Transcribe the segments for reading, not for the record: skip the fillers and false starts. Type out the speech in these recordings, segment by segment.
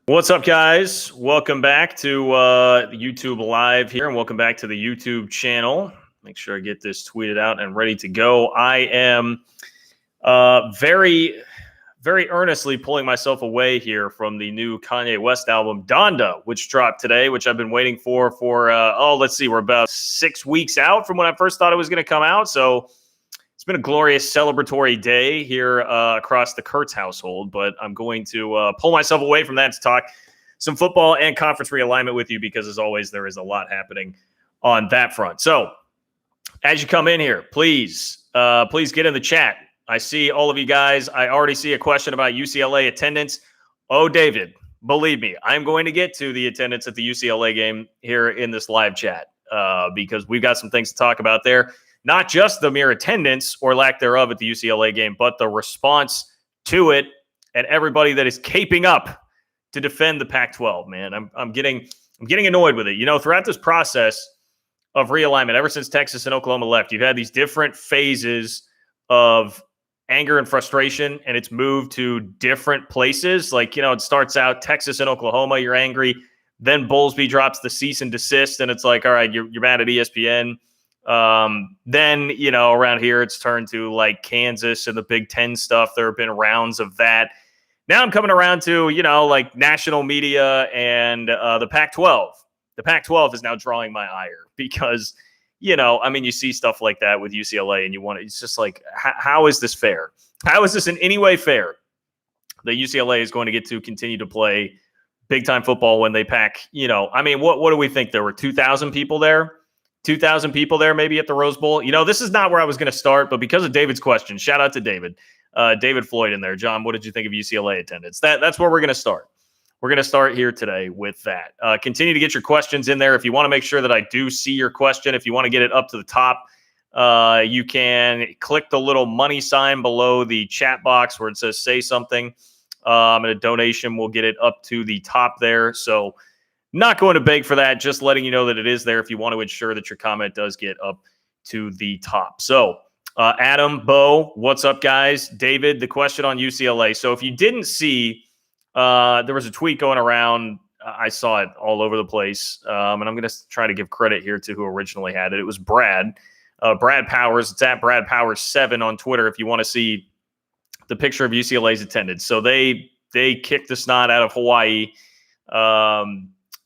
What's up, guys? Welcome back to YouTube Live here, and welcome back to the YouTube channel. Make sure I get this tweeted out and ready to go. I am very, very earnestly pulling myself away here from the new Kanye West album, Donda, which dropped today, which I've been waiting for let's see, we're about 6 weeks out from when I first thought it was going to come out. So it's been a glorious celebratory day here across the Kurtz household, but I'm going to pull myself away from that to talk some football and conference realignment with you because, as always, there is a lot happening on that front. So as you come in here, please get in the chat. I see all of you guys. I already see a question about UCLA attendance. Oh, David, believe me, I'm going to get to the attendance at the UCLA game here in this live chat because we've got some things to talk about there. Not just the mere attendance or lack thereof at the UCLA game, but the response to it and everybody that is caping up to defend the Pac-12. Man, I'm getting annoyed with it. You know, throughout this process of realignment, ever since Texas and Oklahoma left, you've had these different phases of anger and frustration, and it's moved to different places. Like, you know, it starts out Texas and Oklahoma, you're angry. Then Bowlesby drops the cease and desist, and it's like, all right, you're mad at ESPN. Then, you know, around here, it's turned to like Kansas and the Big Ten stuff. There have been rounds of that. Now I'm coming around to, you know, like national media and the Pac-12. The Pac-12 is now drawing my ire because, you know, I mean, you see stuff like that with UCLA and it's just like, how is this fair? How is this in any way fair that UCLA is going to get to continue to play big time football when they pack, you know, I mean, what do we think? There were 2,000 people there? 2,000 people there maybe at the Rose Bowl. You know, this is not where I was going to start, but because of David's question, shout out to David. David Floyd in there. John, what did you think of UCLA attendance? That's where we're going to start. We're going to start here today with that. Continue to get your questions in there. If you want to make sure that I do see your question, if you want to get it up to the top, you can click the little money sign below the chat box where it says say something. And a donation will get it up to the top there. So not going to beg for that, just letting you know that it is there if you want to ensure that your comment does get up to the top. So Adam, Bo, what's up, guys? David, the question on UCLA. So if you didn't see, there was a tweet going around. I saw it all over the place. And I'm going to try to give credit here to who originally had it. It was Brad Powers. It's at Brad Powers 7 on Twitter if you want to see the picture of UCLA's attendance. So they kicked the snot out of Hawaii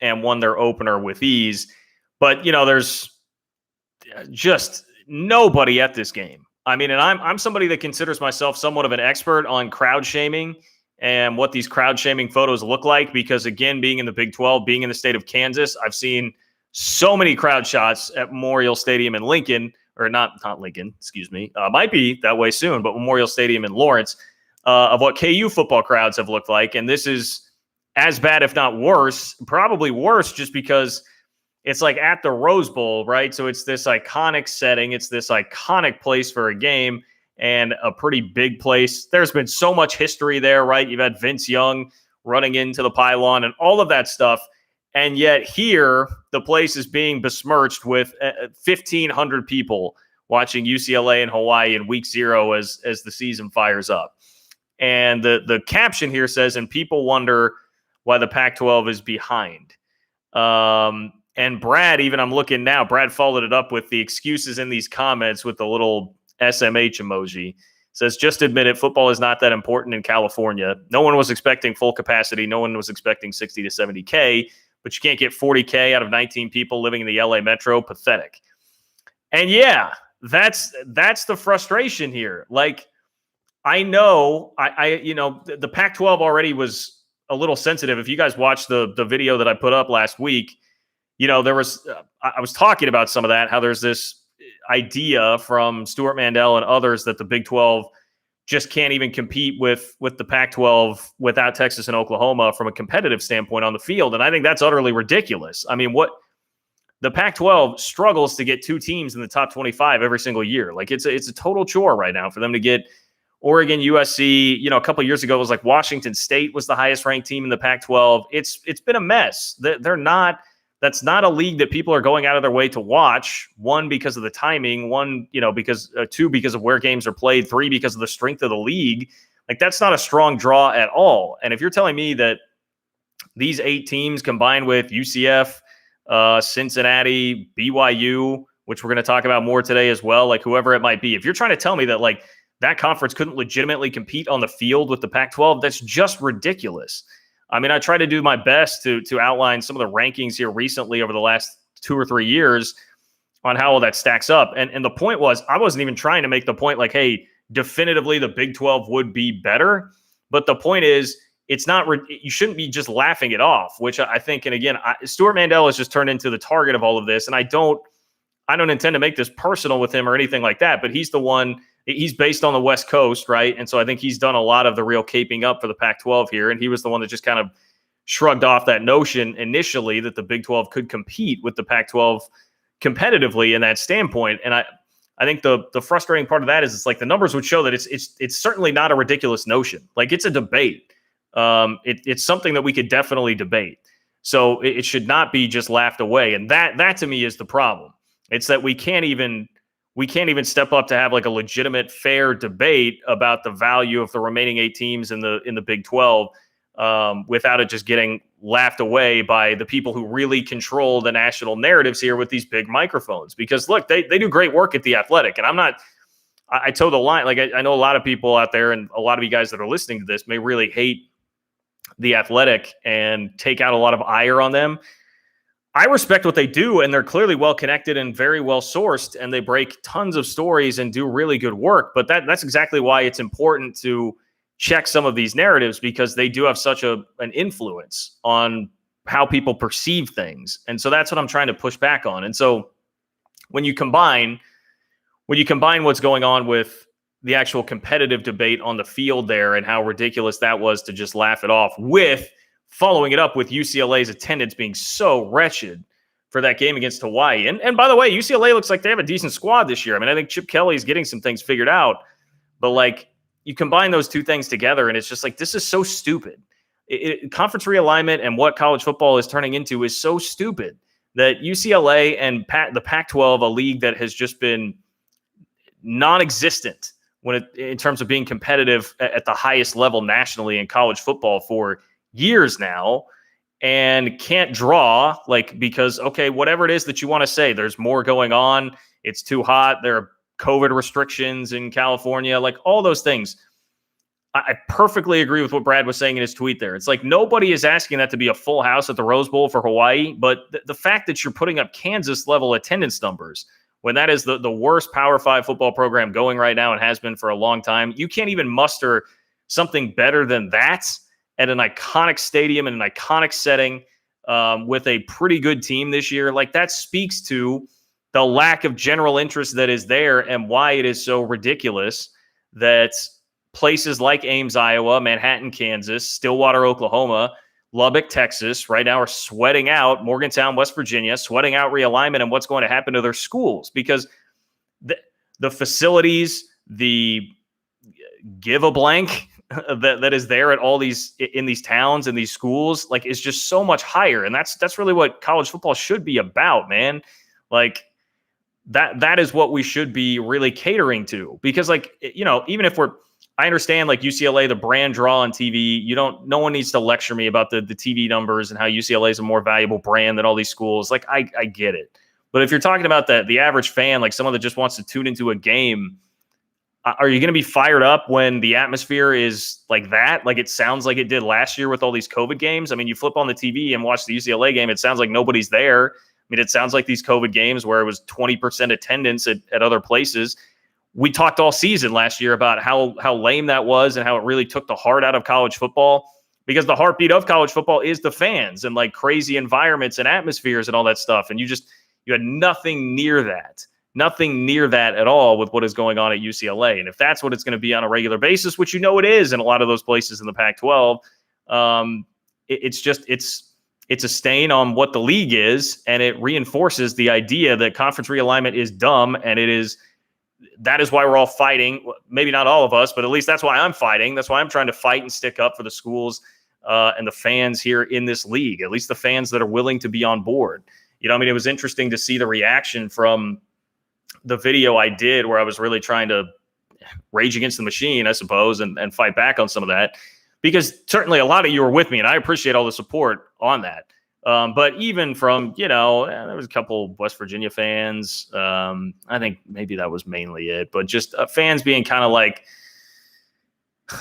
and won their opener with ease. But, you know, there's just nobody at this game. I mean, and I'm somebody that considers myself somewhat of an expert on crowd shaming and what these crowd shaming photos look like, because again, being in the Big 12, being in the state of Kansas, I've seen so many crowd shots at Memorial Stadium in Lincoln, or not Lincoln, excuse me. Might be that way soon, but Memorial Stadium in Lawrence, of what KU football crowds have looked like. And this is as bad, if not worse, probably worse, just because it's like at the Rose Bowl, right? So it's this iconic setting. It's this iconic place for a game and a pretty big place. There's been so much history there, right? You've had Vince Young running into the pylon and all of that stuff. And yet here, the place is being besmirched with 1,500 people watching UCLA and Hawaii in week 0 as the season fires up. And the caption here says, and people wonder why the Pac-12 is behind. And Brad, even I'm looking now, Brad followed it up with the excuses in these comments with the little SMH emoji. Says, just admit it, football is not that important in California. No one was expecting full capacity. No one was expecting 60 to 70K, but you can't get 40K out of 19 people living in the LA metro. Pathetic. And yeah, that's the frustration here. Like, I know, you know, the Pac-12 already was a little sensitive. If you guys watched the video that I put up last week, you know, there was I was talking about some of that, how there's this idea from Stuart Mandel and others that the Big 12 just can't even compete with the Pac-12 without Texas and Oklahoma from a competitive standpoint on the field. And I think that's utterly ridiculous. I mean, what the Pac-12 struggles to get 2 teams in the top 25 every single year. Like it's a total chore right now for them to get Oregon, USC. You know, a couple of years ago, it was like Washington State was the highest ranked team in the Pac-12. It's been a mess. They're not. That's not a league that people are going out of their way to watch. 1, because of the timing. 1, you know, because 2, because of where games are played. 3, because of the strength of the league. Like, that's not a strong draw at all. And if you're telling me that these 8 teams combined with UCF, Cincinnati, BYU, which we're going to talk about more today as well, like whoever it might be. If you're trying to tell me that like that conference couldn't legitimately compete on the field with the Pac-12, that's just ridiculous. I mean, I try to do my best to outline some of the rankings here recently over the last 2 or 3 years on how all that stacks up. And the point was, I wasn't even trying to make the point like, hey, definitively the Big 12 would be better. But the point is, it's not, you shouldn't be just laughing it off, which I think, and again, Stuart Mandel has just turned into the target of all of this. And I don't intend to make this personal with him or anything like that, but he's the one, he's based on the West Coast, right? And so I think he's done a lot of the real caping up for the Pac-12 here. And he was the one that just kind of shrugged off that notion initially that the Big 12 could compete with the Pac-12 competitively in that standpoint. And I think the frustrating part of that is it's like the numbers would show that it's certainly not a ridiculous notion. Like it's a debate. It's something that we could definitely debate. So it should not be just laughed away. And that to me is the problem. It's that we can't even step up to have like a legitimate, fair debate about the value of the remaining 8 teams in the Big 12 without it just getting laughed away by the people who really control the national narratives here with these big microphones. Because look, they do great work at The Athletic, and I toe the line. Like I know a lot of people out there, and a lot of you guys that are listening to this may really hate The Athletic and take out a lot of ire on them. I respect what they do, and they're clearly well connected and very well sourced, and they break tons of stories and do really good work. But that's exactly why it's important to check some of these narratives, because they do have such an influence on how people perceive things. And so that's what I'm trying to push back on. And so when you combine what's going on with the actual competitive debate on the field there and how ridiculous that was to just laugh it off, with following it up with UCLA's attendance being so wretched for that game against Hawaii. And by the way, UCLA looks like they have a decent squad this year. I mean, I think Chip Kelly's getting some things figured out, but like you combine those two things together and it's just like, this is so stupid. Conference realignment and what college football is turning into is so stupid that UCLA and the Pac-12, a league that has just been non-existent in terms of being competitive at the highest level nationally in college football for years now, and can't draw, like, because, okay, whatever it is that you want to say, there's more going on, it's too hot, there are COVID restrictions in California, like all those things. I perfectly agree with what Brad was saying in his tweet there. It's like nobody is asking that to be a full house at the Rose Bowl for Hawaii, but the fact that you're putting up Kansas level attendance numbers when that is the worst Power 5 football program going right now and has been for a long time, you can't even muster something better than that at an iconic stadium in an iconic setting with a pretty good team this year. Like that speaks to the lack of general interest that is there and why it is so ridiculous that places like Ames, Iowa, Manhattan, Kansas, Stillwater, Oklahoma, Lubbock, Texas, right now are sweating out Morgantown, West Virginia, sweating out realignment and what's going to happen to their schools, because the facilities, the give a blank that is there at all these, in these towns and these schools, like, is just so much higher. And that's really what college football should be about, man. Like that is what we should be really catering to, because like, you know, even if I understand like UCLA, the brand draw on TV, no one needs to lecture me about the TV numbers and how UCLA is a more valuable brand than all these schools. Like I get it. But if you're talking about the average fan, like someone that just wants to tune into a game, are you going to be fired up when the atmosphere is like that? Like it sounds like it did last year with all these COVID games. I mean, you flip on the TV and watch the UCLA game, it sounds like nobody's there. I mean, it sounds like these COVID games where it was 20% attendance at other places. We talked all season last year about how lame that was and how it really took the heart out of college football, because the heartbeat of college football is the fans and like crazy environments and atmospheres and all that stuff. And you had nothing near that at all with what is going on at UCLA. And if that's what it's going to be on a regular basis, which it is in a lot of those places in the Pac-12, it's a stain on what the league is, and it reinforces the idea that conference realignment is dumb, and that is why we're all fighting. Maybe not all of us, but at least that's why I'm fighting. That's why I'm trying to fight and stick up for the schools and the fans here in this league, at least the fans that are willing to be on board. You know, I mean, it was interesting to see the reaction from the video I did where I was really trying to rage against the machine, I suppose, and fight back on some of that. because certainly a lot of you are with me, and I appreciate all the support on that. But even from, there was a couple West Virginia fans. I think maybe that was mainly it, but just fans being kind of like,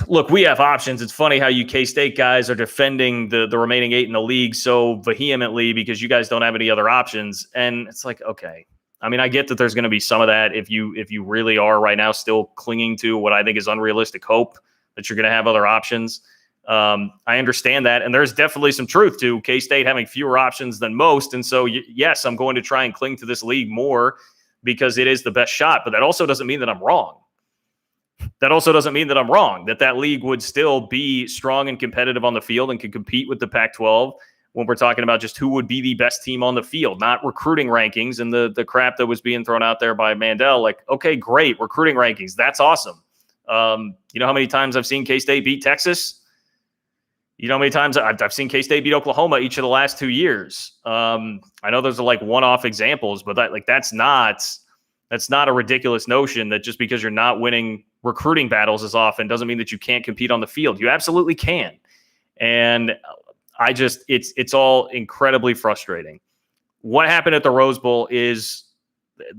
look, we have options. It's funny how you K-State guys are defending the remaining 8 in the league so vehemently because you guys don't have any other options. And it's like, okay. I mean, I get that there's going to be some of that if you really are right now still clinging to what I think is unrealistic hope that you're going to have other options. I understand that. And there's definitely some truth to K-State having fewer options than most. And so, yes, I'm going to try and cling to this league more because it is the best shot. But that also doesn't mean that I'm wrong. That league would still be strong and competitive on the field and could compete with the Pac-12 when we're talking about just who would be the best team on the field, not recruiting rankings and the crap that was being thrown out there by Mandel. Like, okay, great, recruiting rankings. That's awesome. You know how many times I've seen K-State beat Texas? You know how many times I've seen K-State beat Oklahoma each of the last 2 years? I know those are like one-off examples, but that's not a ridiculous notion that just because you're not winning recruiting battles as often doesn't mean that you can't compete on the field. You absolutely can. And it's all incredibly frustrating. What happened at the Rose Bowl is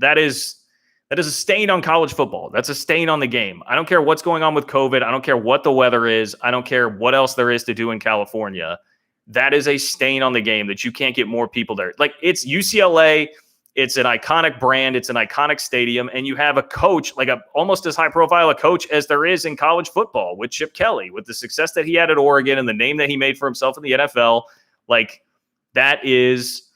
a stain on college football. That's a stain on the game. I don't care what's going on with COVID. I don't care what the weather is. I don't care what else there is to do in California. That is a stain on the game that you can't get more people there. Like, it's UCLA. It's an iconic brand. It's an iconic stadium. And you have a coach, like almost as high profile a coach as there is in college football with Chip Kelly, with the success that he had at Oregon and the name that he made for himself in the NFL. Like, that is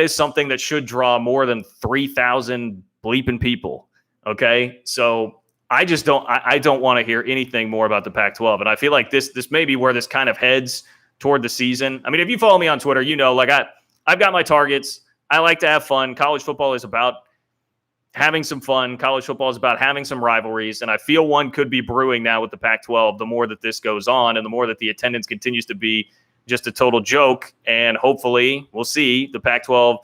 something that should draw more than 3,000 bleeping people. Okay. So I don't want to hear anything more about the Pac-12. And I feel like this may be where this kind of heads toward the season. I mean, if you follow me on Twitter, I've got my targets. I like to have fun. College football is about having some fun. College football is about having some rivalries. And I feel one could be brewing now with the Pac-12 the more that this goes on and the more that the attendance continues to be just a total joke. And hopefully, we'll see, the Pac-12,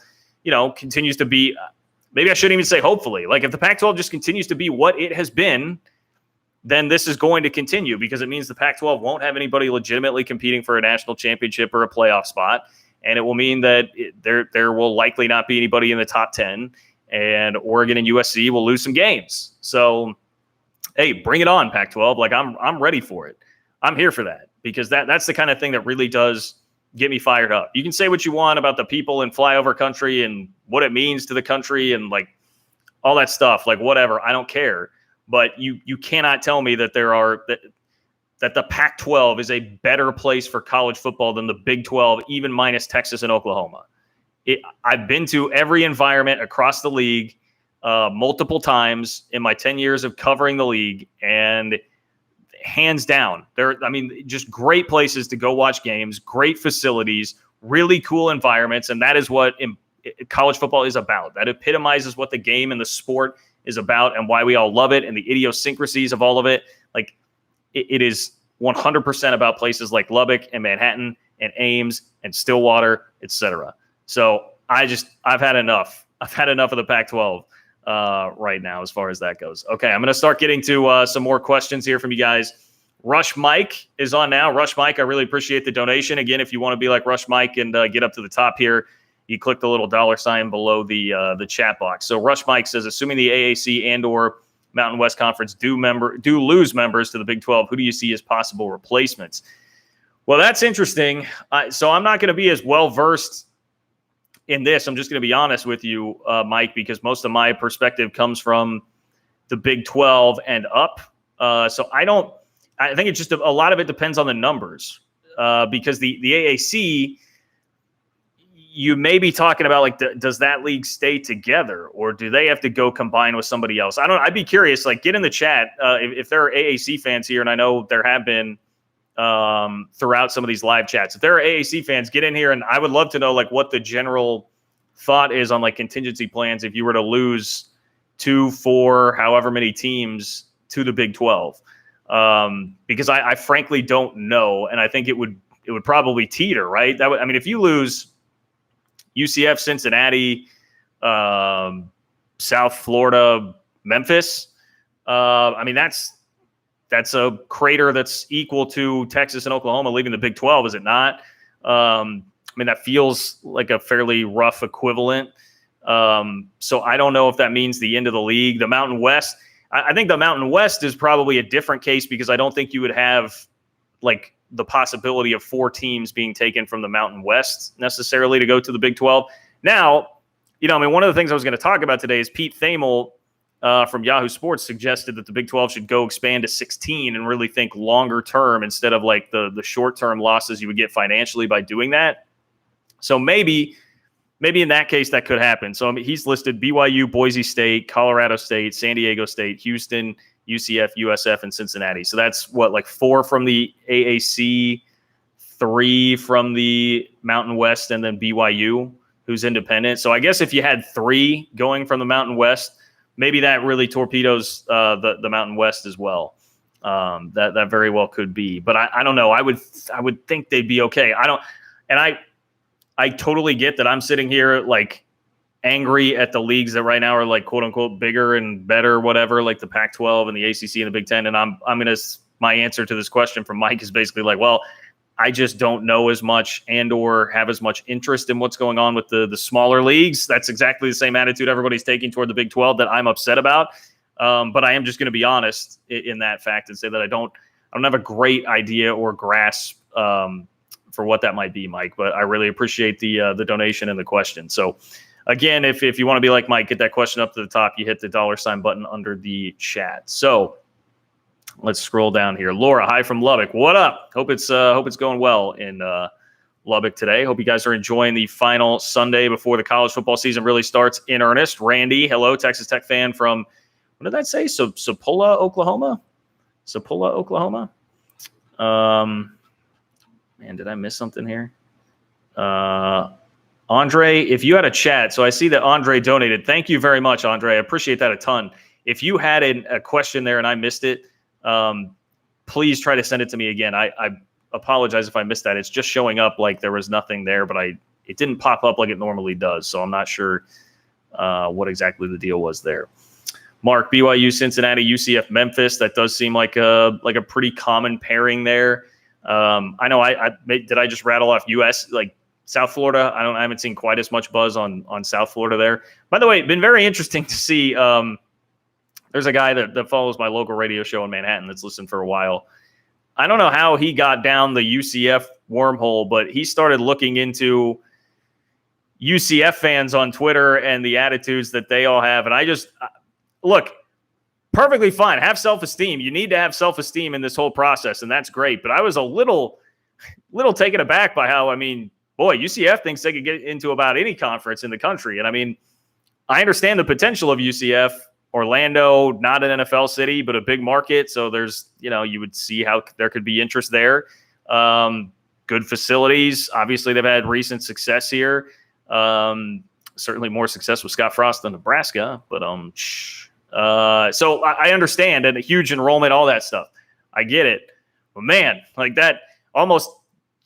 continues to be, maybe I shouldn't even say hopefully. Like, if the Pac-12 just continues to be what it has been, then this is going to continue because it means the Pac-12 won't have anybody legitimately competing for a national championship or a playoff spot. And it will mean that there will likely not be anybody in the top 10, and Oregon and USC will lose some games. So, hey, bring it on, Pac-12. Like, I'm ready for it. I'm here for that because that's the kind of thing that really does get me fired up. You can say what you want about the people in flyover country and what it means to the country and like all that stuff, like whatever. I don't care. But you cannot tell me that that the Pac-12 is a better place for college football than the Big 12, even minus Texas and Oklahoma. I've been to every environment across the league multiple times in my 10 years of covering the league, and hands down, just great places to go watch games, great facilities, really cool environments, and that is what college football is about. That epitomizes what the game and the sport is about and why we all love it and the idiosyncrasies of all of it. Like, it is 100% about places like Lubbock and Manhattan and Ames and Stillwater, etc. So I've had enough. I've had enough of the Pac-12 right now as far as that goes. Okay, I'm going to start getting to some more questions here from you guys. Rush Mike is on now. Rush Mike, I really appreciate the donation. Again, if you want to be like Rush Mike and get up to the top here, you click the little $sign below the chat box. So Rush Mike says, assuming the AAC and or Mountain West Conference do lose members to the Big 12, who do you see as possible replacements? Well, that's interesting. So I'm not going to be as well-versed in this. I'm just going to be honest with you, Mike, because most of my perspective comes from the Big 12 and up. So I think it's just a lot of it depends on the numbers because the AAC, you may be talking about like, does that league stay together or do they have to go combine with somebody else? I'd be curious, like get in the chat if there are AAC fans here. And I know there have been throughout some of these live chats. If there are AAC fans, get in here. And I would love to know like what the general thought is on like contingency plans if you were to lose 2, 4, however many teams to the Big 12. Because I frankly don't know. And I think it would probably teeter, right? If you lose UCF, Cincinnati, South Florida, Memphis, that's that's a crater that's equal to Texas and Oklahoma leaving the Big 12, is it not? I mean, that feels like a fairly rough equivalent. So I don't know if that means the end of the league. The Mountain West, I think the Mountain West is probably a different case because I don't think you would have like the possibility of 4 teams being taken from the Mountain West necessarily to go to the Big 12. Now, I mean, one of the things I was going to talk about today is Pete Thamel from Yahoo Sports suggested that the Big 12 should go expand to 16 and really think longer term instead of like the short-term losses you would get financially by doing that. So maybe in that case that could happen. So I mean, he's listed BYU, Boise State, Colorado State, San Diego State, Houston, UCF, USF, and Cincinnati. So that's like 4 from the AAC, 3 from the Mountain West, and then BYU, who's independent. So I guess if you had 3 going from the Mountain West, maybe that really torpedoes the Mountain West as well. That very well could be. But I don't know. I would think they'd be okay. I totally get that I'm sitting here like angry at the leagues that right now are like quote unquote bigger and better, whatever, like the Pac-12 and the ACC and the Big Ten. And my answer to this question from Mike is basically like, well, I just don't know as much and or have as much interest in what's going on with the smaller leagues. That's exactly the same attitude everybody's taking toward the Big 12 that I'm upset about. But I am just going to be honest in that fact and say that I don't have a great idea or grasp for what that might be, Mike. But I really appreciate the donation and the question. So again, if you want to be like Mike, get that question up to the top. You hit the $ button under the chat. So let's scroll down here. Laura, hi from Lubbock. What up? Hope it's going well in Lubbock today. Hope you guys are enjoying the final Sunday before the college football season really starts in earnest. Randy, hello, Texas Tech fan from, what did that say? Sapulpa, Oklahoma? Sapulpa, Oklahoma? Man, did I miss something here? Andre, if you had a chat, so I see that Andre donated. Thank you very much, Andre. I appreciate that a ton. If you had a question there and I missed it, please try to send it to me again. I apologize if I missed that. It's just showing up like there was nothing there, but it didn't pop up like it normally does. So I'm not sure what exactly the deal was there. Mark, BYU, Cincinnati, UCF, Memphis. That does seem like a pretty common pairing there. I know did I just rattle off US, like South Florida? I haven't seen quite as much buzz on South Florida there. By the way, been very interesting to see. There's a guy that follows my local radio show in Manhattan that's listened for a while. I don't know how he got down the UCF wormhole, but he started looking into UCF fans on Twitter and the attitudes that they all have. And I just look, perfectly fine. Have self-esteem. You need to have self-esteem in this whole process, and that's great. But I was a little taken aback by how, I mean, boy, UCF thinks they could get into about any conference in the country. And I mean, I understand the potential of UCF. Orlando, not an NFL city, but a big market. So there's, you would see how there could be interest there. Good facilities. Obviously, they've had recent success here. Certainly more success with Scott Frost than Nebraska. But so I understand, and a huge enrollment, all that stuff. I get it. But man, like that, almost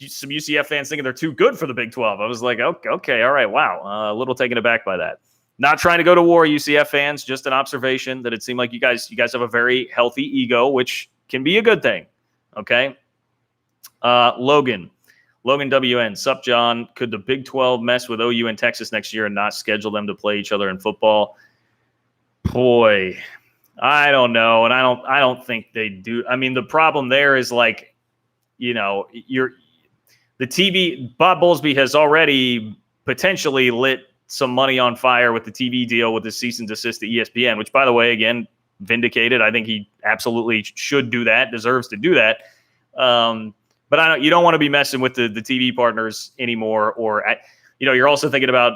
some UCF fans thinking they're too good for the Big 12. I was like, okay, all right, wow. A little taken aback by that. Not trying to go to war, UCF fans, just an observation that it seemed like you guys have a very healthy ego, which can be a good thing. Okay. Logan WN, sup, John? Could the Big 12 mess with OU and Texas next year and not schedule them to play each other in football? Boy, I don't know. And I don't think they do. I mean, the problem there is like, the TV, Bob Bowlesby has already potentially lit some money on fire with the TV deal with the cease and desist to ESPN, which, by the way, again, vindicated. I think he absolutely should do that, deserves to do that. But you don't want to be messing with the TV partners anymore. Or, you're also thinking about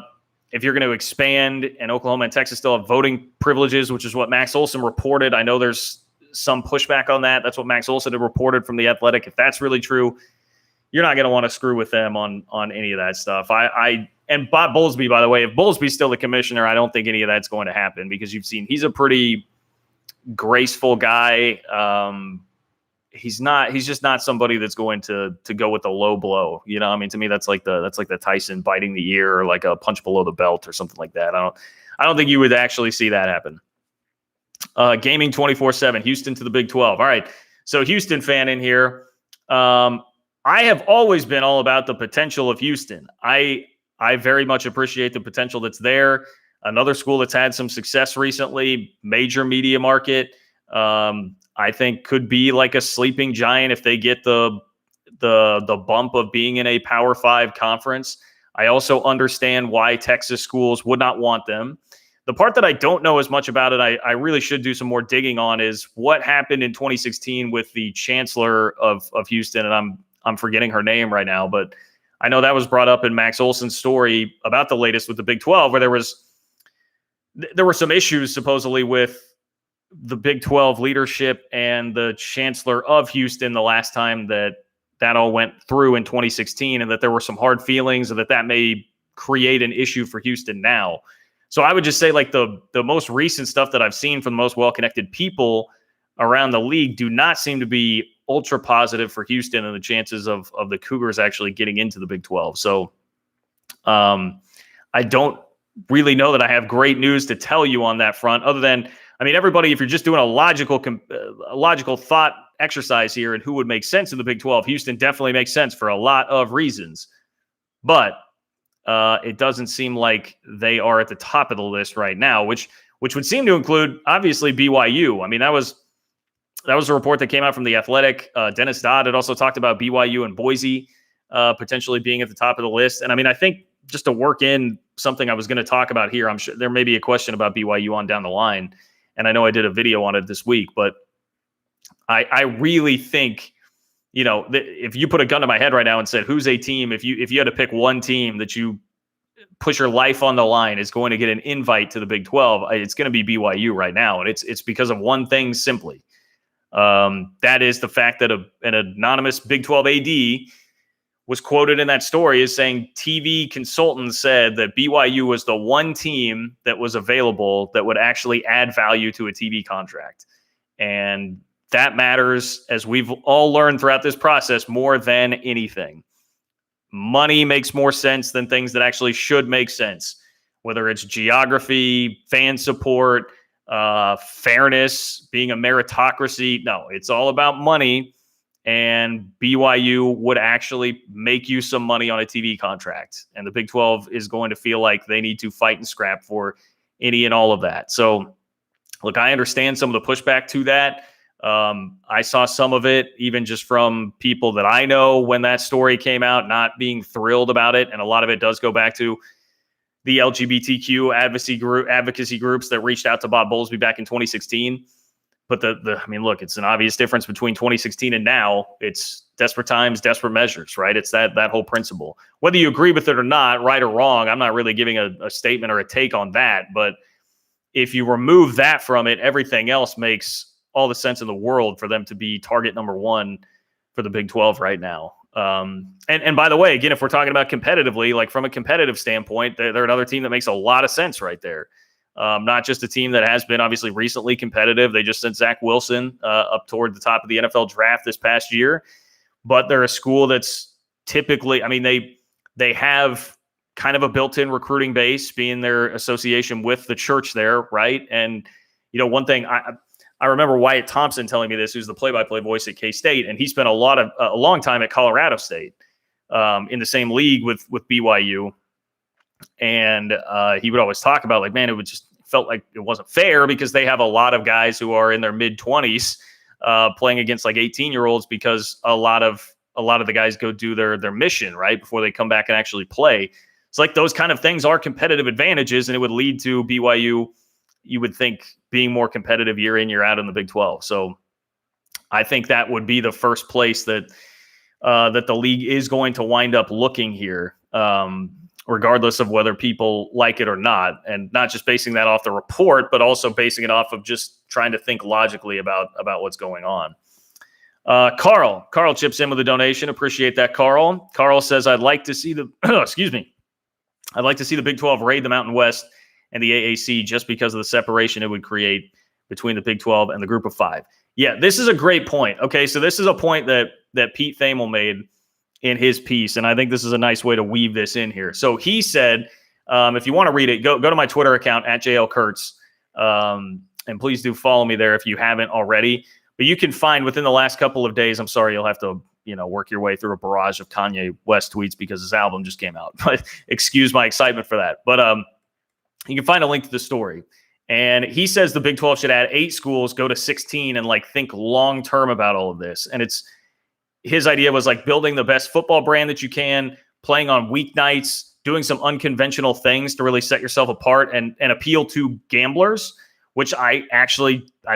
if you're going to expand, and Oklahoma and Texas still have voting privileges, which is what Max Olson reported. I know there's some pushback on that. That's what Max Olson had reported from The Athletic. If that's really true, you're not going to want to screw with them on any of that stuff. And Bob Bowlesby, by the way, if Bowlesby's still the commissioner, I don't think any of that's going to happen because you've seen he's a pretty graceful guy. He's just not somebody that's going to go with a low blow. I mean, to me, that's like the Tyson biting the ear or like a punch below the belt or something like that. I don't think you would actually see that happen. Gaming 24/7, Houston to the Big 12. All right. So Houston fan in here. I have always been all about the potential of Houston. I very much appreciate the potential that's there. Another school that's had some success recently, major media market. I think could be like a sleeping giant if they get the bump of being in a Power 5 conference. I also understand why Texas schools would not want them. The part that I don't know as much about it, I really should do some more digging on, is what happened in 2016 with the chancellor of Houston, and I'm forgetting her name right now, but I know that was brought up in Max Olson's story about the latest with the Big 12, where there were some issues supposedly with the Big 12 leadership and the chancellor of Houston the last time that all went through in 2016, and that there were some hard feelings and that may create an issue for Houston now. So I would just say, like, the most recent stuff that I've seen from the most well-connected people around the league do not seem to be ultra positive for Houston and the chances of the Cougars actually getting into the Big 12. So I don't really know that I have great news to tell you on that front, other than, I mean, everybody, if you're just doing a logical thought exercise here and who would make sense in the Big 12, Houston definitely makes sense for a lot of reasons. But it doesn't seem like they are at the top of the list right now, which would seem to include, obviously, BYU. I mean, that was a report that came out from The Athletic. Dennis Dodd had also talked about BYU and Boise potentially being at the top of the list. And I mean, I think just to work in something I was going to talk about here, I'm sure there may be a question about BYU on down the line. And I know I did a video on it this week, but I really think, you know, if you put a gun to my head right now and said, who's a team, if you had to pick one team that you push your life on the line is going to get an invite to the Big 12, it's going to be BYU right now. And it's because of one thing simply. That is the fact that an anonymous Big 12 AD was quoted in that story as saying TV consultants said that BYU was the one team that was available that would actually add value to a TV contract. And that matters, as we've all learned throughout this process, more than anything. Money makes more sense than things that actually should make sense, whether it's geography, fan support, fairness, being a meritocracy. No, it's all about money. And BYU would actually make you some money on a TV contract. And the Big 12 is going to feel like they need to fight and scrap for any and all of that. So, look, I understand some of the pushback to that. I saw some of it even just from people that I know when that story came out, not being thrilled about it. And a lot of it does go back to the LGBTQ advocacy groups that reached out to Bob Bowlesby back in 2016. But I mean, look, it's an obvious difference between 2016 and now. It's desperate times, desperate measures, right? It's that whole principle. Whether you agree with it or not, right or wrong, I'm not really giving a statement or a take on that. But if you remove that from it, everything else makes all the sense in the world for them to be target number one for the Big 12 right now. And by the way, again, if we're talking about competitively, like from a competitive standpoint, they're another team that makes a lot of sense right there. Not just a team that has been obviously recently competitive. They just sent Zach Wilson up toward the top of the NFL draft this past year, but they're a school that's typically, I mean, they have kind of a built-in recruiting base, being their association with the church there, right? And, you know, one thing I remember Wyatt Thompson telling me this, who's the play-by-play voice at K-State, and he spent a long time at Colorado State in the same league with BYU. And he would always talk about, like, man, it just felt like it wasn't fair because they have a lot of guys who are in their mid-20s playing against like 18-year-olds because a lot of the guys go do their mission right before they come back and actually play. It's like those kind of things are competitive advantages, and it would lead to BYU, you would think, being more competitive year in, year out in the Big 12. So I think that would be the first place that the league is going to wind up looking here, regardless of whether people like it or not, and not just basing that off the report, but also basing it off of just trying to think logically about what's going on. Carl chips in with a donation. Appreciate that, Carl. Carl says, I'd like to see the I'd like to see the Big 12 raid the Mountain West and the AAC just because of the separation it would create between the Big 12 and the Group of Five. Yeah, this is a great point. Okay, so this is a point that Pete Thamel made in his piece, and I think this is a nice way to weave this in here. So he said, if you want to read it, go to my Twitter account at JL Kurtz, and please do follow me there if you haven't already. But you can find within the last couple of days, I'm sorry, you'll have to, work your way through a barrage of Kanye West tweets because his album just came out. But excuse my excitement for that. But you can find a link to the story. And he says the Big 12 should add 8 schools, go to 16, and think long term about all of this. And his idea was building the best football brand that you can, playing on weeknights, doing some unconventional things to really set yourself apart and appeal to gamblers, which I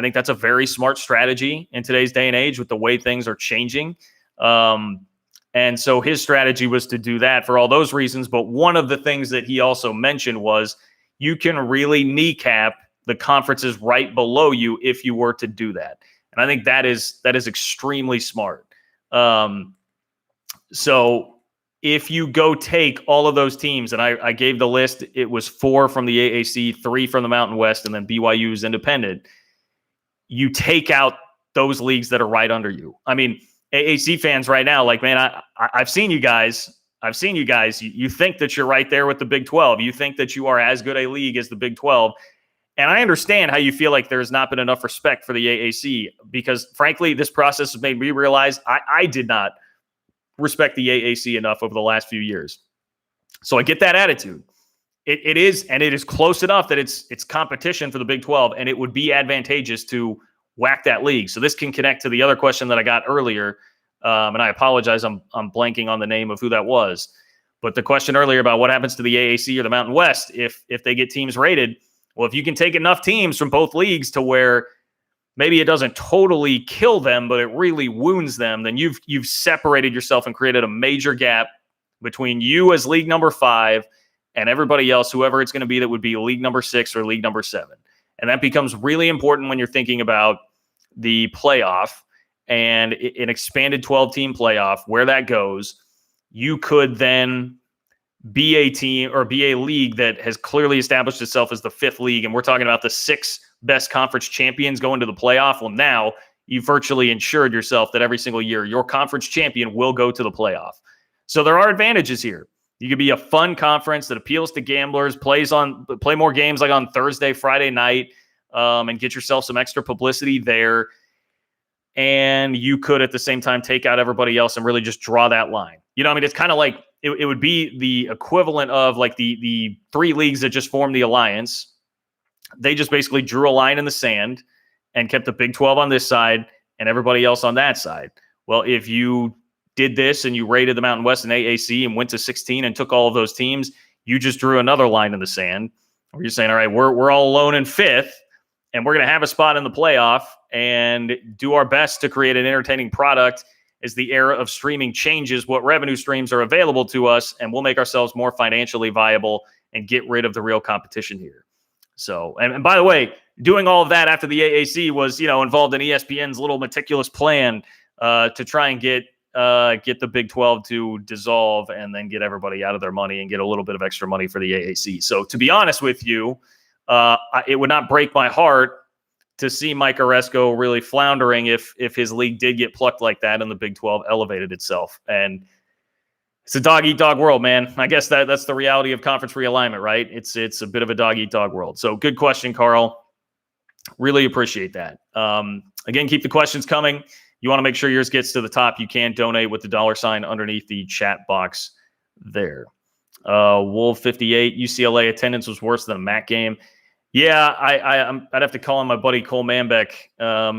think that's a very smart strategy in today's day and age with the way things are changing. And so his strategy was to do that for all those reasons. But one of the things that he also mentioned was you can really kneecap the conferences right below you if you were to do that. And I think that is extremely smart. So if you go take all of those teams, and I gave the list, it was 4 from the AAC, 3 from the Mountain West, and then BYU is independent. You take out those leagues that are right under you. I mean, AAC fans right now, man, I've seen you guys. You think that you're right there with the Big 12. You think that you are as good a league as the Big 12. And I understand how you feel like there's not been enough respect for the AAC because, frankly, this process has made me realize I did not respect the AAC enough over the last few years. So I get that attitude. It is close enough that it's competition for the Big 12, and it would be advantageous to whack that league. So this can connect to the other question that I got earlier, and I apologize, I'm blanking on the name of who that was. But the question earlier about what happens to the AAC or the Mountain West if they get teams rated. Well, if you can take enough teams from both leagues to where maybe it doesn't totally kill them, but it really wounds them, then you've separated yourself and created a major gap between you as league number 5 and everybody else, whoever it's going to be that would be league number 6 or league number 7. And that becomes really important when you're thinking about the playoff and an expanded 12-team playoff, where that goes. You could then be a team or be a league that has clearly established itself as the 5th league. And we're talking about the 6 best conference champions going to the playoff. Well, now you virtually ensured yourself that every single year your conference champion will go to the playoff. So there are advantages here. You could be a fun conference that appeals to gamblers, play more games on Thursday, Friday night, and get yourself some extra publicity there. And you could at the same time take out everybody else and really just draw that line. It's kind of like it would be the equivalent of the 3 leagues that just formed the alliance. They just basically drew a line in the sand and kept the Big 12 on this side and everybody else on that side. Well, if you did this and you rated the Mountain West and AAC and went to 16 and took all of those teams, you just drew another line in the sand where you're saying, all right, we're all alone in 5th and we're going to have a spot in the playoff and do our best to create an entertaining product as the era of streaming changes what revenue streams are available to us, and we'll make ourselves more financially viable and get rid of the real competition here. So, and by the way, doing all of that after the AAC was, involved in ESPN's little meticulous plan to try and get the Big 12 to dissolve and then get everybody out of their money and get a little bit of extra money for the AAC. So to be honest with you, it would not break my heart to see Mike Oresco really floundering if his league did get plucked like that and the Big 12 elevated itself. And it's a dog-eat-dog world, man. I guess that's the reality of conference realignment, right? It's a bit of a dog-eat-dog world. So good question, Carl. Really appreciate that. Again, keep the questions coming. You want to make sure yours gets to the top. You can donate with the $ underneath the chat box there. Wolf 58, UCLA attendance was worse than a MAC game. Yeah, I'd have to call on my buddy Cole Manbeck,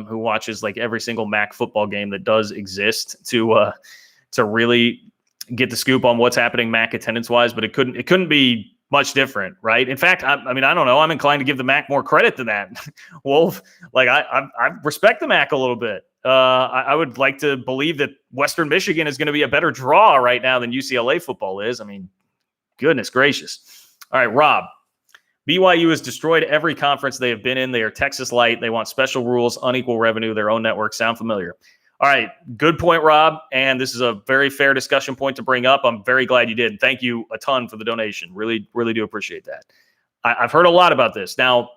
who watches every single MAC football game that does exist to really get the scoop on what's happening MAC attendance wise. But it couldn't be much different, right? In fact, I mean, I don't know. I'm inclined to give the MAC more credit than that. Wolf, I respect the MAC a little bit. I would like to believe that Western Michigan is going to be a better draw right now than UCLA football is. I mean, goodness gracious. All right, Rob. BYU has destroyed every conference they have been in. They are Texas light. They want special rules, unequal revenue, their own network. Sound familiar? All right. Good point, Rob. And this is a very fair discussion point to bring up. I'm very glad you did. Thank you a ton for the donation. Really, really do appreciate that. I've heard a lot about this. Now,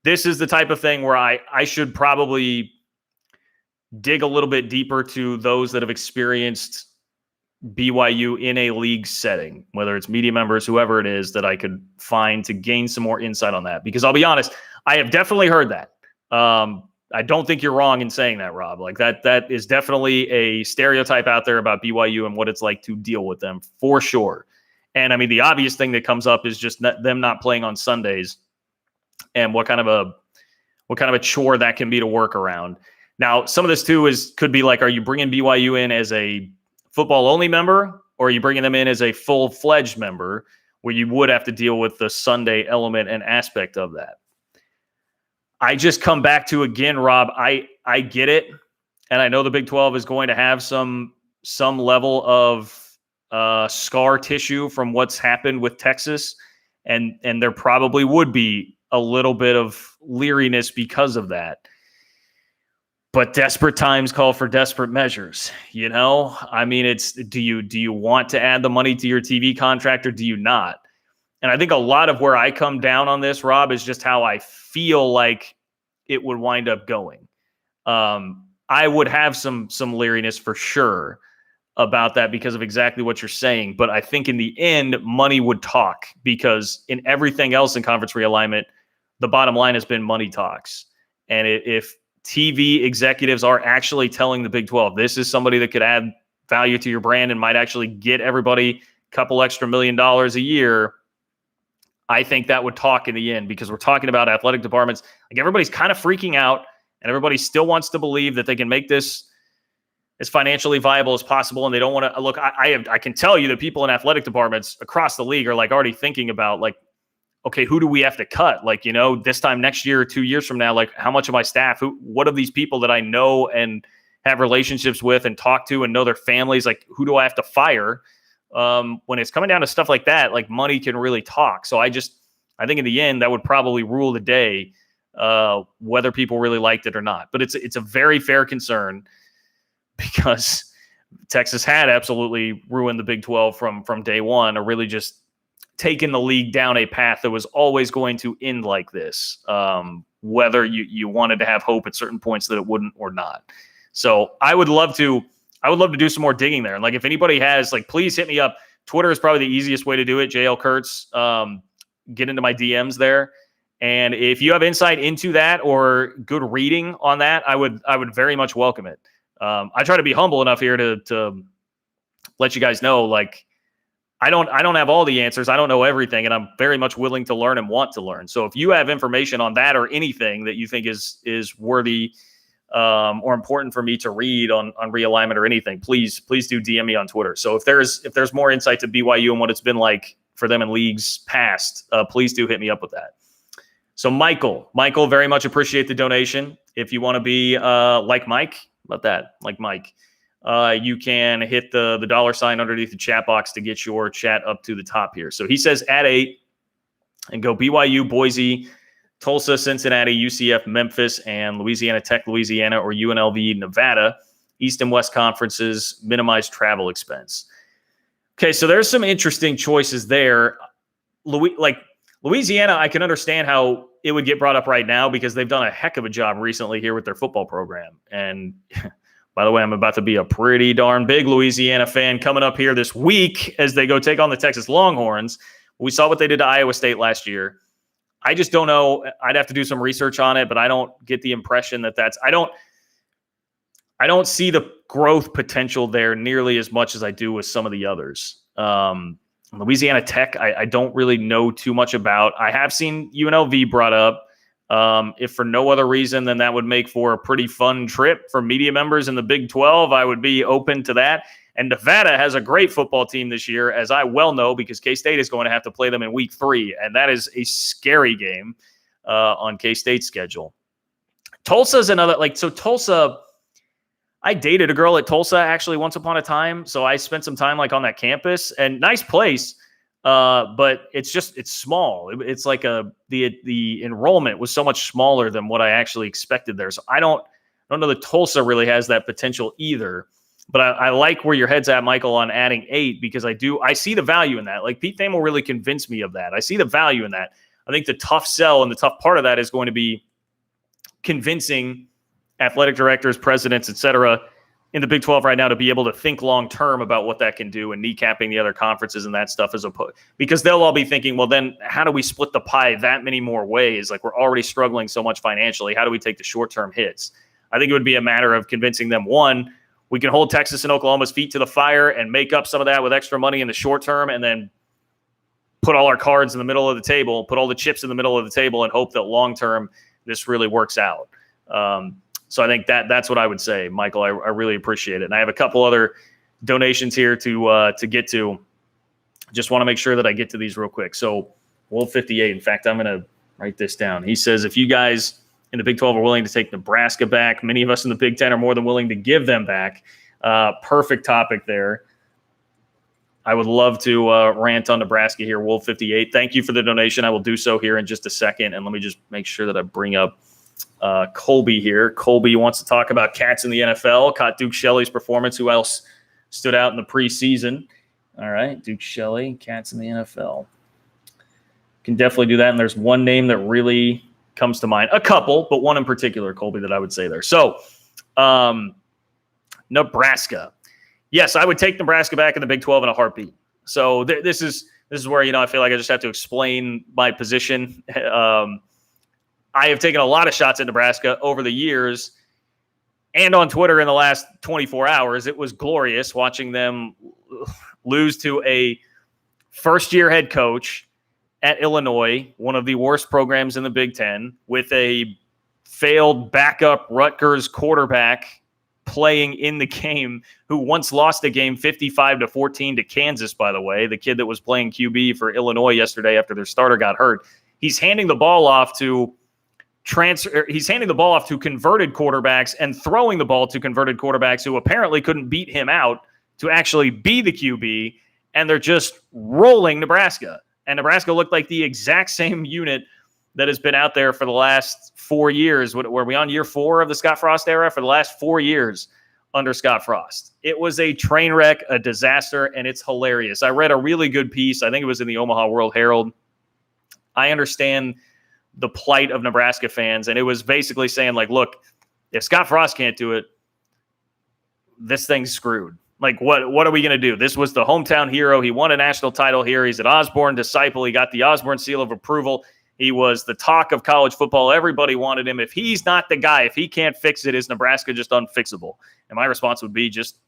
this is the type of thing where I should probably dig a little bit deeper to those that have experienced BYU in a league setting, whether it's media members, whoever it is that I could find to gain some more insight on that. Because I'll be honest, I have definitely heard that. I don't think you're wrong in saying that, Rob. Like that is definitely a stereotype out there about BYU and what it's like to deal with them for sure. And I mean, the obvious thing that comes up is just them not playing on Sundays, and what kind of a chore that can be to work around. Now, some of this too could be like, are you bringing BYU in as a football only member, or are you bringing them in as a full-fledged member, where you would have to deal with the Sunday element and aspect of that? I just come back to, again, Rob, I get it. And I know the Big 12 is going to have some level of scar tissue from what's happened with Texas. And there probably would be a little bit of leeriness because of that. But desperate times call for desperate measures. I mean, it's do you want to add the money to your TV contract, or do you not? And I think a lot of where I come down on this, Rob, is just how I feel like it would wind up going. I would have some leeriness for sure about that because of exactly what you're saying. But I think in the end, money would talk, because in everything else in conference realignment, the bottom line has been money talks. And if TV executives are actually telling the Big 12, this is somebody that could add value to your brand and might actually get everybody a couple extra $1 million a year, I think that would talk in the end, because we're talking about athletic departments. Like, everybody's kind of freaking out, and everybody still wants to believe that they can make this as financially viable as possible. And they don't want to look. I can tell you that people in athletic departments across the league are like already thinking about, like, okay, who do we have to cut? Like, this time next year or 2 years from now, like, how much of my staff, what of these people that I know and have relationships with and talk to and know their families, like, who do I have to fire? When it's coming down to stuff like that, like, money can really talk. So I think in the end, that would probably rule the day, whether people really liked it or not. But it's a very fair concern, because Texas had absolutely ruined the Big 12 from day one, or really just taken the league down a path that was always going to end like this, whether you wanted to have hope at certain points that it wouldn't or not. So I would love to do some more digging there. And, like, if anybody has, like, please hit me up. Twitter is probably the easiest way to do it. JL Kurtz, get into my DMs there. And if you have insight into that or good reading on that, I would very much welcome it. I try to be humble enough here to let you guys know, like, I don't have all the answers. I don't know everything, and I'm very much willing to learn and want to learn. So if you have information on that or anything that you think is worthy or important for me to read on realignment or anything, please do DM me on Twitter. So if there's more insight to BYU and what it's been like for them in leagues past, please do hit me up with that. So Michael, very much appreciate the donation. If you want to be like Mike, about that, like Mike, you can hit the $sign underneath the chat box to get your chat up to the top here. So he says add 8 and go BYU, Boise, Tulsa, Cincinnati, UCF, Memphis, and Louisiana Tech, Louisiana, or UNLV, Nevada. East and West conferences, minimize travel expense. Okay, so there's some interesting choices there. Louisiana, I can understand how it would get brought up right now, because they've done a heck of a job recently here with their football program. And by the way, I'm about to be a pretty darn big Louisiana fan coming up here this week as they go take on the Texas Longhorns. We saw what they did to Iowa State last year. I just don't know. I'd have to do some research on it, but I don't get the impression I don't see the growth potential there nearly as much as I do with some of the others. Louisiana Tech, I don't really know too much about. I have seen UNLV brought up. If for no other reason than that would make for a pretty fun trip for media members in the Big 12, I would be open to that. And Nevada has a great football team this year, as I well know, because K-State is going to have to play them in week 3. And that is a scary game on K-State's schedule. Tulsa's another, Tulsa, I dated a girl at Tulsa actually once upon a time. So I spent some time on that campus, and nice place. But it's small. It's like the enrollment was so much smaller than what I actually expected there. So I don't know that Tulsa really has that potential either. But I like where your head's at, Michael, on adding 8, because I see the value in that. Like, Pete Thamel really convinced me of that. I see the value in that. I think the tough sell and the tough part of that is going to be convincing athletic directors, presidents, et cetera, in the Big 12 right now to be able to think long-term about what that can do and kneecapping the other conferences and that stuff because they'll all be thinking, well, then how do we split the pie that many more ways? Like, we're already struggling so much financially. How do we take the short-term hits? I think it would be a matter of convincing them, one, we can hold Texas and Oklahoma's feet to the fire and make up some of that with extra money in the short term, and then put all our cards in the middle of the table, put all the chips in the middle of the table, and hope that long-term this really works out. So I think that's what I would say, Michael. I really appreciate it. And I have a couple other donations here to get to. Just want to make sure that I get to these real quick. So Wolf 58, in fact, I'm going to write this down. He says, if you guys in the Big 12 are willing to take Nebraska back, many of us in the Big 10 are more than willing to give them back. Perfect topic there. I would love to rant on Nebraska here, Wolf 58. Thank you for the donation. I will do so here in just a second. And let me just make sure that I bring up Colby here. Colby wants to talk about cats in the NFL. Caught Duke Shelley's performance. Who else stood out in the preseason? All right, Duke Shelley, cats in the NFL. Can definitely do that. And there's one name that really comes to mind. A couple, but one in particular, Colby, that I would say there. So, Nebraska. Yes, I would take Nebraska back in the Big 12 in a heartbeat. So this is where, I feel like I just have to explain my position. I have taken a lot of shots at Nebraska over the years and on Twitter in the last 24 hours. It was glorious watching them lose to a first-year head coach at Illinois, one of the worst programs in the Big Ten, with a failed backup Rutgers quarterback playing in the game, who once lost a game 55-14 to Kansas, by the way, the kid that was playing QB for Illinois yesterday after their starter got hurt. He's handing the ball off to converted quarterbacks and throwing the ball to converted quarterbacks who apparently couldn't beat him out to actually be the QB, and they're just rolling Nebraska. And Nebraska looked like the exact same unit that has been out there for the last 4 years. Were we on year 4 of the Scott Frost era? For the last 4 years under Scott Frost. It was a train wreck, a disaster, and it's hilarious. I read a really good piece. I think it was in the Omaha World Herald. I understand the plight of Nebraska fans, and it was basically saying, like, look, if Scott Frost can't do it, this thing's screwed. Like, what are we going to do? This was the hometown hero. He won a national title here. He's an Osborne disciple. He got the Osborne seal of approval. He was the talk of college football. Everybody wanted him. If he's not the guy, if he can't fix it, is Nebraska just unfixable? And my response would be just,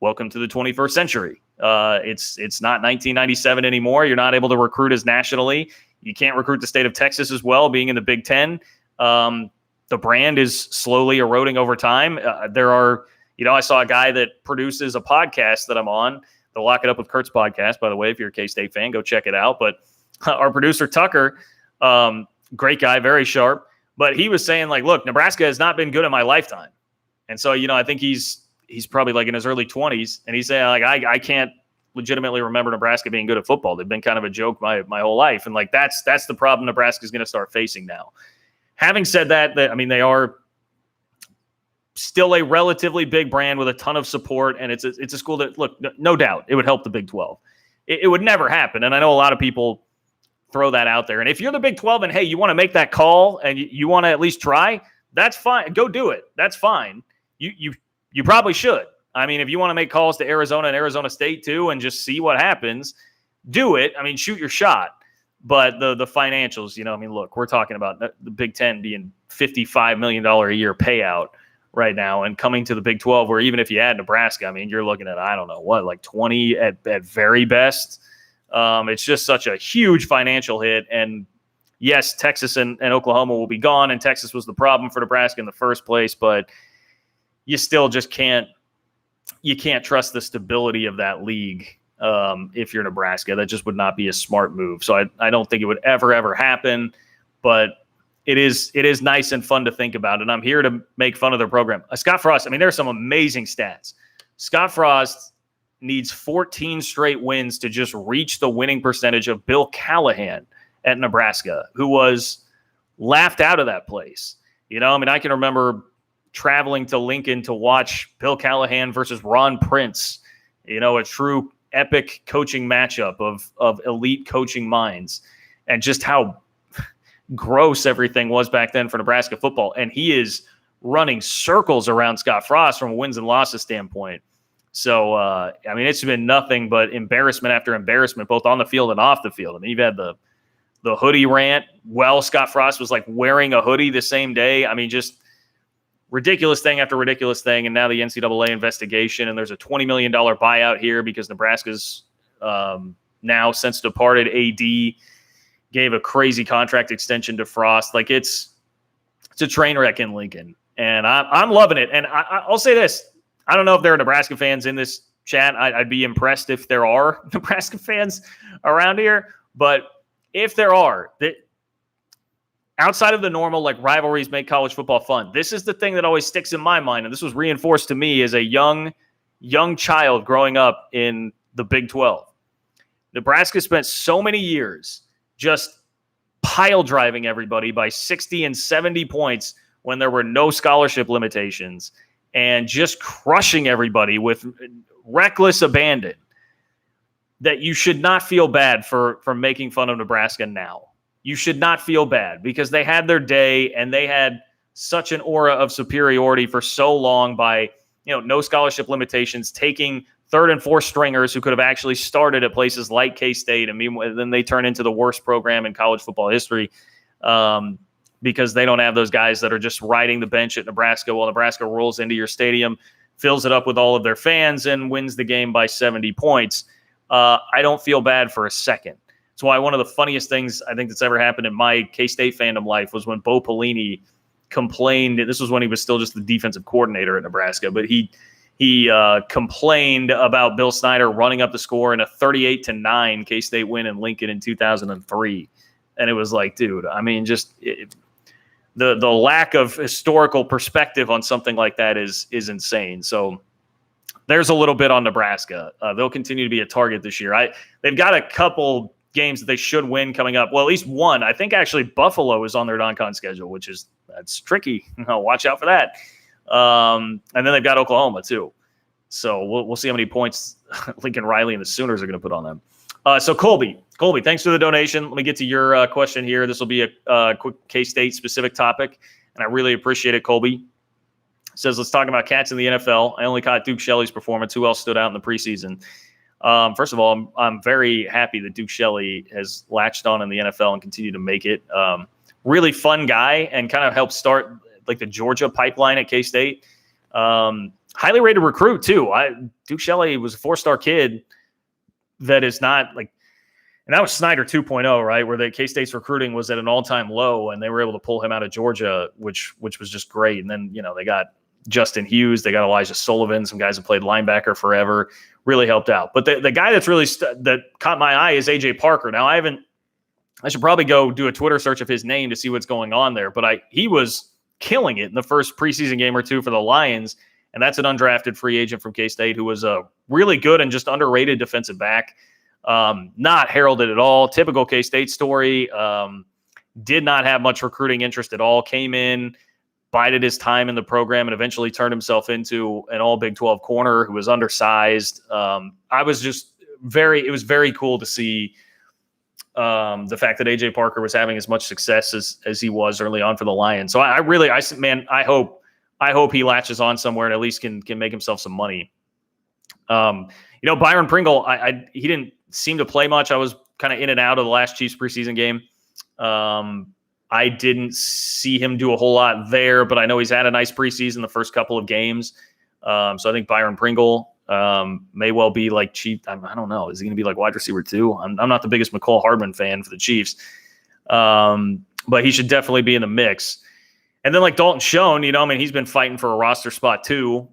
welcome to the 21st century. It's not 1997 anymore. You're not able to recruit as nationally. You can't recruit the state of Texas as well, being in the Big Ten. The brand is slowly eroding over time. I saw a guy that produces a podcast that I'm on, the Lock It Up with Kurtz podcast, by the way. If you're a K-State fan, go check it out. But our producer, Tucker, great guy, very sharp. But he was saying, like, look, Nebraska has not been good in my lifetime. And so, I think he's probably like in his early 20s. And he's saying, like, I can't legitimately remember Nebraska being good at football. They've been kind of a joke my whole life. And, like, that's the problem Nebraska is going to start facing now. Having said that, they are still a relatively big brand with a ton of support. And it's a school that, look, no doubt it would help the Big 12. It would never happen. And I know a lot of people throw that out there. And if you're the Big 12 and, hey, you want to make that call and you want to at least try, that's fine. Go do it. That's fine. You probably should. I mean, if you want to make calls to Arizona and Arizona State too and just see what happens, do it. I mean, shoot your shot. But the financials, look, we're talking about the Big 10 being $55 million a year payout right now, and coming to the Big 12, where even if you add Nebraska, you're looking at, I don't know what, like 20 at very best. It's just such a huge financial hit. And yes, Texas and Oklahoma will be gone, and Texas was the problem for Nebraska in the first place, but you still just can't trust the stability of that league. If you're Nebraska, that just would not be a smart move. So I don't think it would ever happen, but it is nice and fun to think about. And I'm here to make fun of their program. Scott Frost, there are some amazing stats. Scott Frost needs 14 straight wins to just reach the winning percentage of Bill Callahan at Nebraska, who was laughed out of that place. I can remember traveling to Lincoln to watch Bill Callahan versus Ron Prince, a true epic coaching matchup of elite coaching minds, and just how gross everything was back then for Nebraska football. And he is running circles around Scott Frost from a wins and losses standpoint. So, I mean, it's been nothing but embarrassment after embarrassment, both on the field and off the field. I mean, you've had the hoodie rant. Well, Scott Frost was like wearing a hoodie the same day. I mean, just ridiculous thing after ridiculous thing. And now the NCAA investigation, and there's a $20 million buyout here because Nebraska's now since departed AD gave a crazy contract extension to Frost. Like it's a train wreck in Lincoln, and I'm loving it. And I'll say this. I don't know if there are Nebraska fans in this chat. I'd be impressed if there are Nebraska fans around here. But if there are, that outside of the normal, like rivalries make college football fun, this is the thing that always sticks in my mind. And this was reinforced to me as a young child growing up in the Big 12. Nebraska spent so many years just pile driving everybody by 60 and 70 points when there were no scholarship limitations and just crushing everybody with reckless abandon, that you should not feel bad for making fun of Nebraska now. You should not feel bad because they had their day and they had such an aura of superiority for so long by, no scholarship limitations, taking third and fourth stringers who could have actually started at places like K-State, and then they turn into the worst program in college football history because they don't have those guys that are just riding the bench at Nebraska while Nebraska rolls into your stadium, fills it up with all of their fans, and wins the game by 70 points. I don't feel bad for a second. That's why one of the funniest things I think that's ever happened in my K-State fandom life was when Bo Pelini complained. This was when he was still just the defensive coordinator at Nebraska, but he complained about Bill Snyder running up the score in a 38-9 K-State win in Lincoln in 2003. And it was like, dude, I mean, just the lack of historical perspective on something like that is insane. So there's a little bit on Nebraska. They'll continue to be a target this year. They've got a couple games that they should win coming up. Well, at least one. I think actually Buffalo is on their non-con schedule, that's tricky. Watch out for that. And then they've got Oklahoma too. So we'll see how many points Lincoln Riley and the Sooners are going to put on them. So Colby, thanks for the donation. Let me get to your question here. This will be a quick K-State specific topic, and I really appreciate it, Colby. Says, let's talk about cats in the NFL. I only caught Duke Shelley's performance. Who else stood out in the preseason? First of all, I'm very happy that Duke Shelley has latched on in the NFL and continued to make it. Really fun guy and kind of helped start like the Georgia pipeline at K-State. Highly rated recruit too. Duke Shelley was a 4-star kid that is not like, and that was Snyder 2.0, right? Where the K-State's recruiting was at an all-time low and they were able to pull him out of Georgia, which was just great. And then, they got Justin Hughes, they got Elijah Sullivan, some guys that played linebacker forever, really helped out. But the guy that's really that caught my eye is AJ Parker. Now I should probably go do a Twitter search of his name to see what's going on there. But he was killing it in the first preseason game or two for the Lions. And that's an undrafted free agent from K-State who was a really good and just underrated defensive back. Not heralded at all. Typical K-State story. Did not have much recruiting interest at all. Came in, bided his time in the program, and eventually turned himself into an all Big 12 corner who was undersized. It was very cool to see the fact that AJ Parker was having as much success as he was early on for the Lions. So I hope he latches on somewhere and at least can make himself some money. Byron Pringle, he didn't seem to play much. I was kind of in and out of the last Chiefs preseason game. I didn't see him do a whole lot there, but I know he's had a nice preseason the first couple of games. So I think Byron Pringle may well be like Chief. I don't know. Is he going to be like wide receiver 2? I'm not the biggest McCall Hardman fan for the Chiefs, but he should definitely be in the mix. And then like Dalton Schoen, he's been fighting for a roster spot too.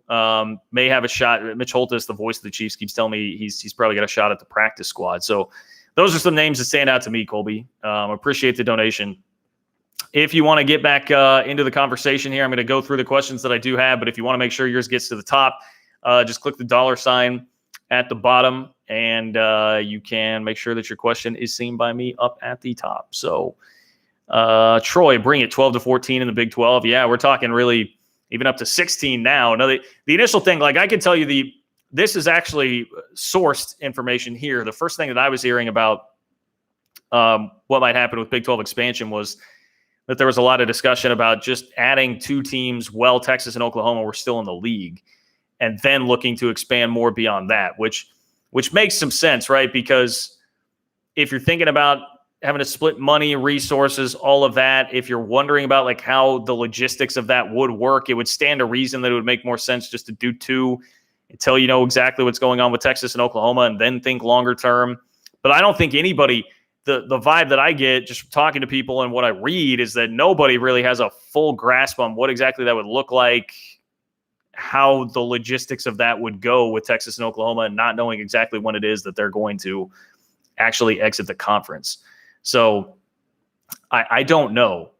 May have a shot. Mitch Holtis, the voice of the Chiefs, keeps telling me he's probably got a shot at the practice squad. So those are some names that stand out to me, Colby. Appreciate the donation. If you want to get back into the conversation here, I'm going to go through the questions that I do have. But if you want to make sure yours gets to the top, just click the $ at the bottom, and you can make sure that your question is seen by me up at the top. So Troy, bring it 12-14 in the Big 12. Yeah, we're talking really even up to 16 now. No, the initial thing, like I can tell you this is actually sourced information here. The first thing that I was hearing about what might happen with Big 12 expansion was that there was a lot of discussion about just adding 2 teams while Texas and Oklahoma were still in the league, and then looking to expand more beyond that, which makes some sense, right? Because if you're thinking about having to split money, resources, all of that, if you're wondering about like how the logistics of that would work, it would stand to reason that it would make more sense just to do 2 until you know exactly what's going on with Texas and Oklahoma, and then think longer term. But I don't think anybody, the vibe that I get just from talking to people and what I read is that nobody really has a full grasp on what exactly that would look like, how the logistics of that would go with Texas and Oklahoma, and not knowing exactly when it is that they're going to actually exit the conference. So I don't know.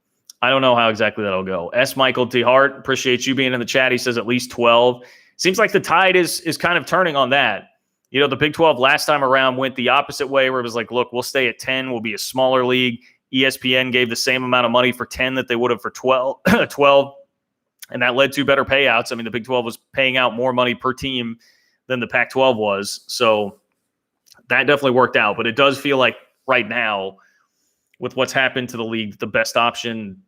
I don't know how exactly that'll go. S. Michael T. Hart, appreciate you being in the chat. He says at least 12. Seems like the tide is kind of turning on that. You know, the Big 12 last time around went the opposite way, where it was like, look, we'll stay at 10. We'll be a smaller league. ESPN gave the same amount of money for 10 that they would have for 12, and that led to better payouts. I mean, the Big 12 was paying out more money per team than the Pac-12 was. So that definitely worked out. But it does feel like right now, with what's happened to the league, the best option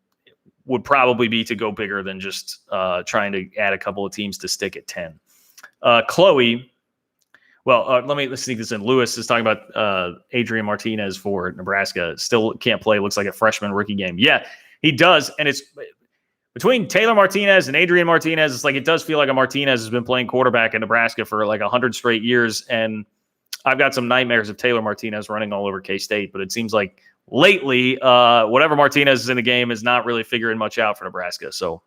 would probably be to go bigger than just trying to add a couple of teams to stick at 10. Chloe, let's sneak this in. Lewis is talking about Adrian Martinez for Nebraska. Still can't play. Looks like a freshman rookie game. Yeah, he does. And it's between Taylor Martinez and Adrian Martinez. It's like it does feel like a Martinez has been playing quarterback in Nebraska for like 100 straight years. And I've got some nightmares of Taylor Martinez running all over K-State. But it seems like lately, whatever Martinez is in the game is not really figuring much out for Nebraska. So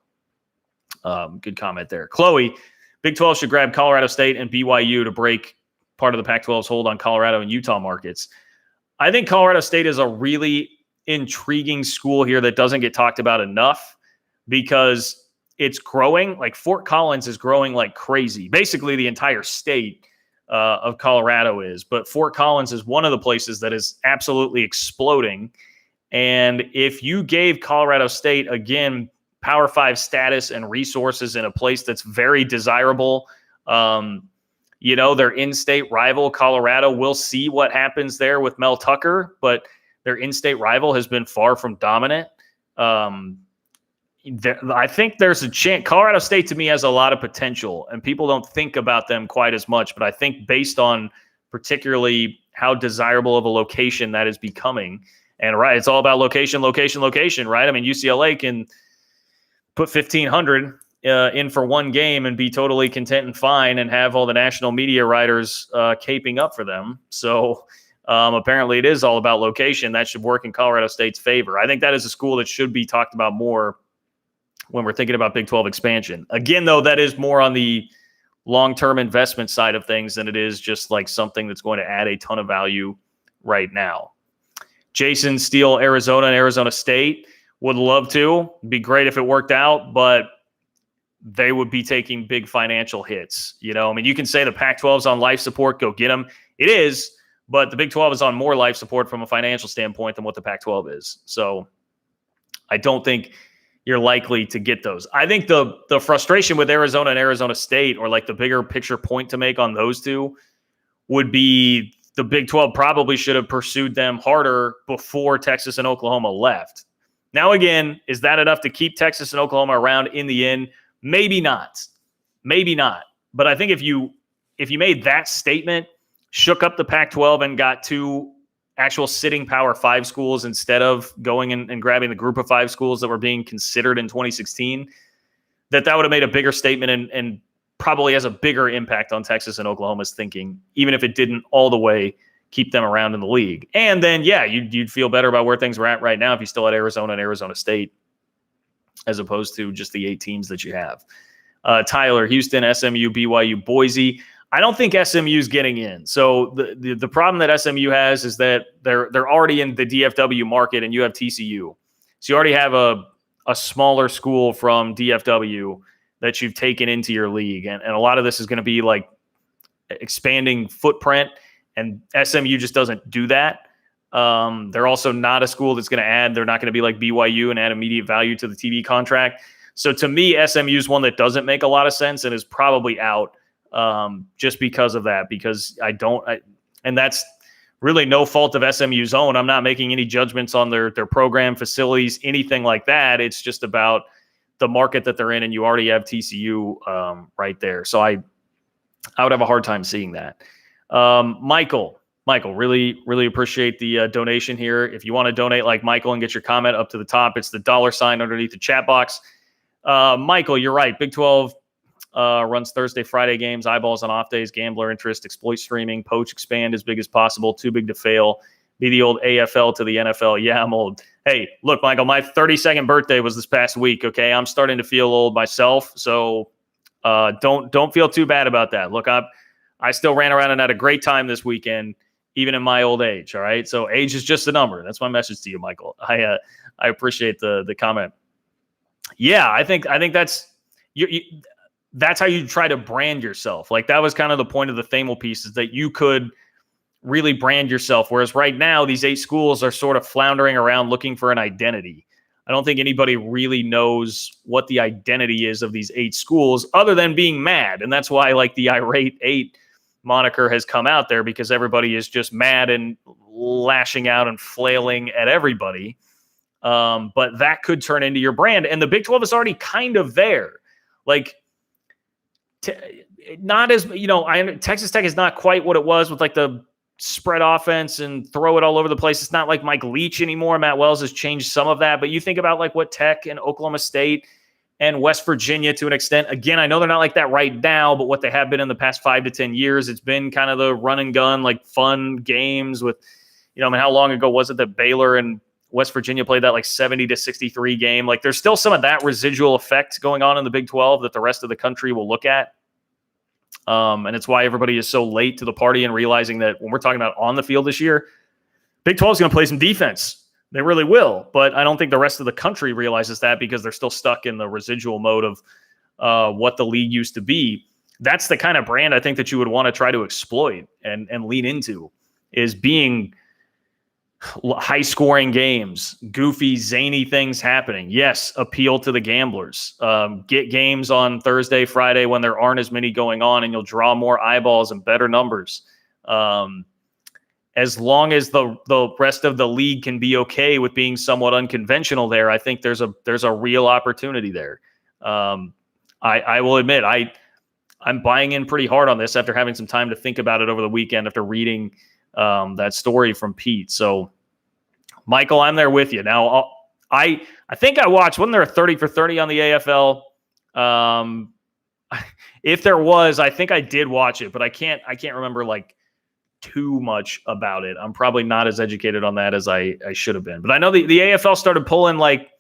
good comment there. Chloe, Big 12 should grab Colorado State and BYU to break part of the Pac-12's hold on Colorado and Utah markets. I think Colorado State is a really intriguing school here that doesn't get talked about enough because it's growing. Like Fort Collins is growing like crazy. Basically, the entire state of Colorado is. But Fort Collins is one of the places that is absolutely exploding. And if you gave Colorado State, again, Power 5 status and resources in a place that's very desirable, their in-state rival, Colorado, we'll see what happens there with Mel Tucker, but their in-state rival has been far from dominant. I think there's a chance. Colorado State, to me, has a lot of potential, and people don't think about them quite as much. But I think based on particularly how desirable of a location that is becoming, and right, it's all about location, right? I mean, UCLA can put 1,500 in for one game and be totally content and fine and have all the national media writers caping up for them. So apparently it is all about location. That should work in Colorado State's favor. I think that is a school that should be talked about more when we're thinking about Big 12 expansion. Again, though, that is more on the long-term investment side of things than it is just like something that's going to add a ton of value right now. Jason Steele, Arizona and Arizona State would love to. It'd be great if it worked out, but they would be taking big financial hits. I mean, you can say the Pac-12 is on life support, go get them. It is, but the Big 12 is on more life support from a financial standpoint than what the Pac-12 is. So I don't think you're likely to get those. I think the frustration with Arizona and Arizona State, or like the bigger picture point to make on those two, would be the Big 12 probably should have pursued them harder before Texas and Oklahoma left. Now, again, is that enough to keep Texas and Oklahoma around in the end? Maybe not. But I think if you made that statement, shook up the Pac-12 and got 2 actual sitting Power 5 schools instead of going and grabbing the group of 5 schools that were being considered in 2016, that would have made a bigger statement and probably has a bigger impact on Texas and Oklahoma's thinking, even if it didn't all the way keep them around in the league. And then, yeah, you'd feel better about where things are at right now if you still had Arizona and Arizona State, as opposed to just the 8 teams that you have. Tyler, Houston, SMU, BYU, Boise. I don't think SMU's getting in. So the problem that SMU has is that they're already in the DFW market, and you have TCU. So you already have a smaller school from DFW that you've taken into your league. And a lot of this is going to be like expanding footprint, and SMU just doesn't do that. They're also not a school that's going to add. They're not going to be like BYU and add immediate value to the TV contract. So to me, SMU is one that doesn't make a lot of sense and is probably out just because of that. Because and that's really no fault of SMU's own. I'm not making any judgments on their program, facilities, anything like that. It's just about the market that they're in, and you already have TCU right there. So I would have a hard time seeing that. Michael, really, really appreciate the donation here. If you want to donate like Michael and get your comment up to the top, it's the $ underneath the chat box. Michael, you're right. Big 12 runs Thursday, Friday games, eyeballs on off days, gambler interest, exploit streaming, poach, expand as big as possible, too big to fail, be the old AFL to the NFL. Yeah, I'm old. Hey, look, Michael, my 32nd birthday was this past week, okay? I'm starting to feel old myself, so don't feel too bad about that. Look, I still ran around and had a great time this weekend, even in my old age, all right? So age is just a number. That's my message to you, Michael. I appreciate the comment. Yeah, I think that's that's how you try to brand yourself. Like, that was kind of the point of the Thamel piece, is that you could really brand yourself. Whereas right now, these 8 schools are sort of floundering around looking for an identity. I don't think anybody really knows what the identity is of these 8 schools other than being mad. And that's why, like, the Irate 8 moniker has come out there, because everybody is just mad and lashing out and flailing at everybody. But that could turn into your brand. And the Big 12 is already kind of there. Like, not as, Texas Tech is not quite what it was with like the spread offense and throw it all over the place. It's not like Mike Leach anymore. Matt Wells has changed some of that, but you think about like what Tech and Oklahoma State and West Virginia to an extent. Again, I know they're not like that right now, but what they have been in the past 5 to 10 years, it's been kind of the run and gun, like fun games with, how long ago was it that Baylor and West Virginia played that like 70-63 game? Like, there's still some of that residual effect going on in the Big 12 that the rest of the country will look at. And it's why everybody is so late to the party and realizing that when we're talking about on the field this year, Big 12 is going to play some defense. They really will. But I don't think the rest of the country realizes that, because they're still stuck in the residual mode of what the league used to be. That's the kind of brand I think that you would want to try to exploit and lean into, is being high-scoring games, goofy, zany things happening. Yes, appeal to the gamblers. Get games on Thursday, Friday when there aren't as many going on, and you'll draw more eyeballs and better numbers. As long as the rest of the league can be okay with being somewhat unconventional there, I think there's a real opportunity there. I will admit, I'm buying in pretty hard on this after having some time to think about it over the weekend after reading that story from Pete. So, Michael, I'm there with you. Now, I think I watched, wasn't there a 30 for 30 on the AFL? If there was, I think I did watch it, but I can't remember like too much about it. I'm probably not as educated on that as I should have been. But I know the AFL started pulling like,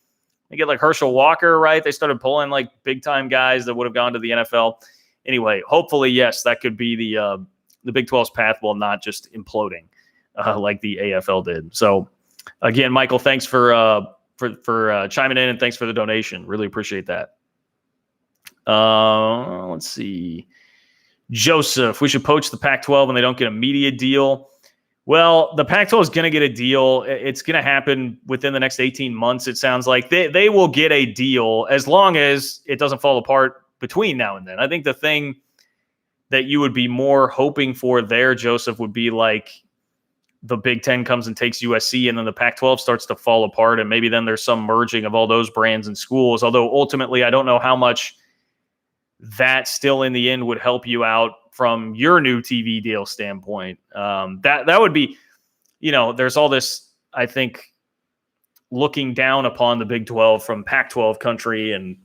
they get like Herschel Walker, right? They started pulling like big time guys that would have gone to the NFL. Anyway, hopefully, yes, that could be the Big 12's path while not just imploding like the AFL did. So, again, Michael, thanks for chiming in, and thanks for the donation. Really appreciate that. Let's see. Joseph, we should poach the Pac-12 when they don't get a media deal. Well, the Pac-12 is going to get a deal. It's going to happen within the next 18 months, it sounds like. They will get a deal as long as it doesn't fall apart between now and then. I think the thing that you would be more hoping for there, Joseph, would be like the Big Ten comes and takes USC, and then the Pac-12 starts to fall apart, and maybe then there's some merging of all those brands and schools. Although ultimately, I don't know how much that still in the end would help you out from your new TV deal standpoint. That would be, there's all this, I think, looking down upon the Big 12 from Pac-12 country, and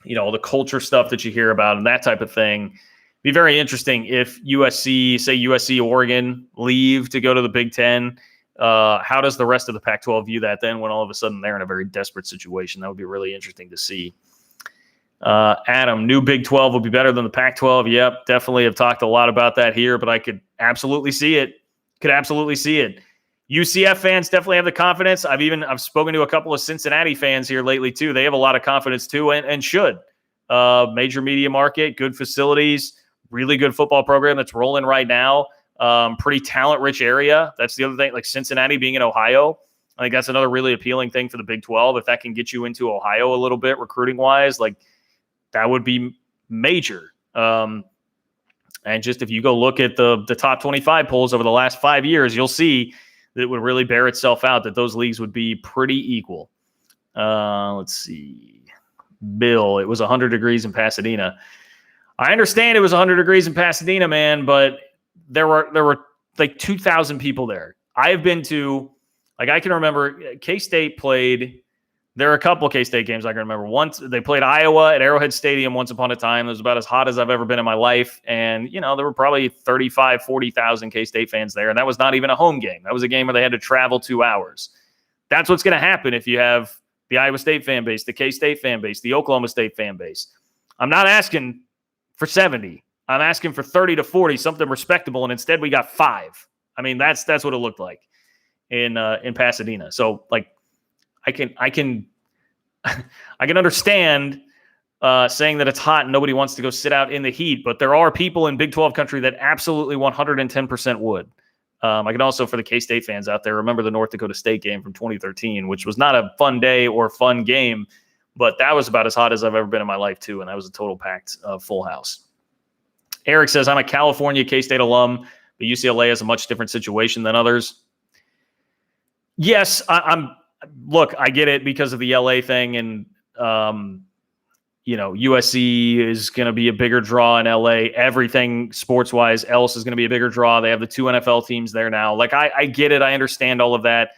the culture stuff that you hear about and that type of thing. Be very interesting if USC, Oregon leave to go to the Big Ten. How does the rest of the Pac-12 view that then when all of a sudden they're in a very desperate situation? That would be really interesting to see. Adam, new Big 12 will be better than the Pac-12. Yep, definitely have talked a lot about that here, but I could absolutely see it. UCF fans definitely have the confidence. I've spoken to a couple of Cincinnati fans here lately too. They have a lot of confidence too, and should. Major media market, good facilities, really good football program that's rolling right now. Pretty talent-rich area. That's the other thing, like Cincinnati being in Ohio. I think that's another really appealing thing for the Big 12. If that can get you into Ohio a little bit recruiting-wise, like that would be major. And just if you go look at the top 25 polls over the last 5 years, you'll see that it would really bear itself out that those leagues would be pretty equal. Let's see. Bill, it was 100 degrees in Pasadena. I understand it was 100 degrees in Pasadena, man, but there were like 2,000 people there. I have been to, like, I can remember K-State played. There are a couple of K-State games I can remember. Once they played Iowa at Arrowhead Stadium once upon a time. It was about as hot as I've ever been in my life. And, there were probably 35, 40,000 K-State fans there. And that was not even a home game. That was a game where they had to travel 2 hours. That's what's going to happen if you have the Iowa State fan base, the K-State fan base, the Oklahoma State fan base. I'm not asking for 70. I'm asking for 30 to 40, something respectable. And instead we got 5. I mean, that's what it looked like in Pasadena. So, like, I can understand saying that it's hot and nobody wants to go sit out in the heat, but there are people in Big 12 country that absolutely 110% would. I can also, for the K-State fans out there, remember the North Dakota State game from 2013, which was not a fun day or fun game, but that was about as hot as I've ever been in my life too, and that was a total packed full house. Eric says, I'm a California K-State alum, but UCLA has a much different situation than others. Yes, Look, I get it because of the LA thing, and USC is going to be a bigger draw in LA. Everything sports-wise else is going to be a bigger draw. They have the 2 NFL teams there now. Like, I get it. I understand all of that.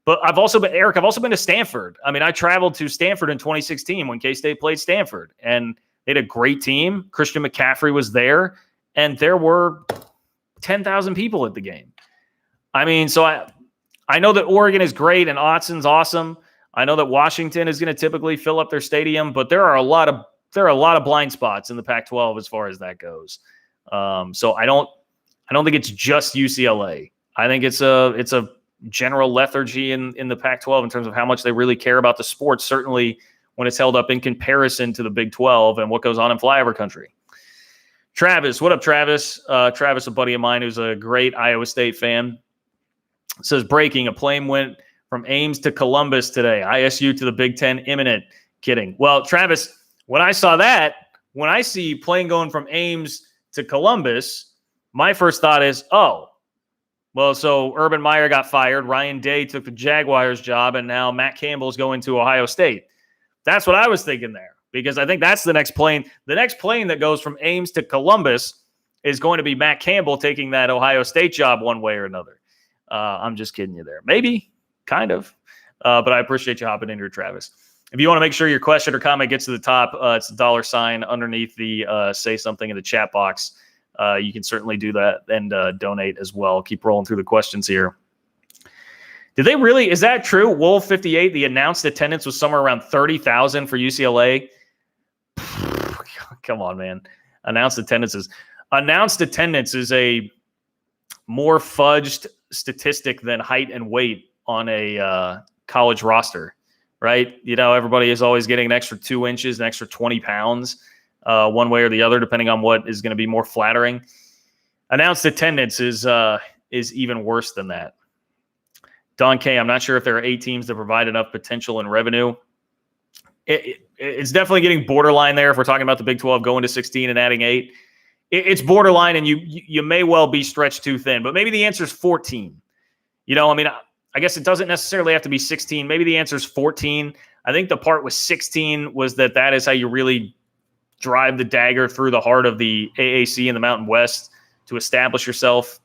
But I've also been to Stanford. I mean, I traveled to Stanford in 2016 when K-State played Stanford, and they had a great team. Christian McCaffrey was there, and there were 10,000 people at the game. I mean, so I know that Oregon is great and Autzen awesome. I know that Washington is going to typically fill up their stadium, but there are a lot of blind spots in the Pac-12 as far as that goes. So I don't think it's just UCLA. I think it's a general lethargy in the Pac-12 in terms of how much they really care about the sport, certainly when it's held up in comparison to the Big 12 and what goes on in flyover country. Travis, what up, Travis? Travis, a buddy of mine who's a great Iowa State fan. Says, breaking, a plane went from Ames to Columbus today. ISU to the Big Ten imminent. Kidding. Well, Travis, when I saw that, when I see plane going from Ames to Columbus, my first thought is, oh, well, so Urban Meyer got fired. Ryan Day took the Jaguars job, and now Matt Campbell's going to Ohio State. That's what I was thinking there, because I think that's the next plane. The next plane that goes from Ames to Columbus is going to be Matt Campbell taking that Ohio State job one way or another. I'm just kidding you there. Maybe, kind of. But I appreciate you hopping in here, Travis. If you want to make sure your question or comment gets to the top, it's the $sign underneath the say something in the chat box. You can certainly do that and donate as well. Keep rolling through the questions here. Did they really? Is that true? Wolf 58, the announced attendance was somewhere around 30,000 for UCLA. Come on, man. Announced attendance is a more fudged statistic than height and weight on a college roster, right? Everybody is always getting an extra 2 inches, an extra 20 pounds, one way or the other, depending on what is going to be more flattering. Announced attendance is even worse than that. Don K, I'm not sure if there are 8 teams that provide enough potential and revenue. It's definitely getting borderline there if we're talking about the Big 12 going to 16 and adding 8. It's borderline, and you may well be stretched too thin, but maybe the answer is 14. I guess it doesn't necessarily have to be 16. Maybe the answer is 14. I think the part with 16 was that is how you really drive the dagger through the heart of the AAC in the Mountain West to establish yourself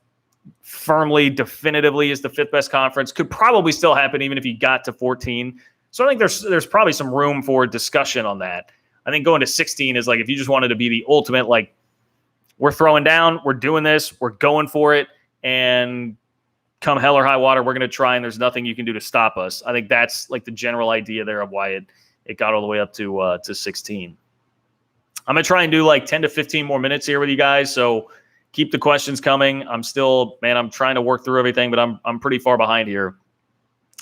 firmly, definitively as the 5th best conference. Could probably still happen even if you got to 14. So I think there's probably some room for discussion on that. I think going to 16 is like if you just wanted to be the ultimate, like, we're throwing down, we're doing this, we're going for it, and come hell or high water, we're going to try, and there's nothing you can do to stop us. I think that's like the general idea there of why it got all the way up to 16. I'm going to try and do like 10 to 15 more minutes here with you guys, so keep the questions coming. I'm trying to work through everything, but I'm pretty far behind here.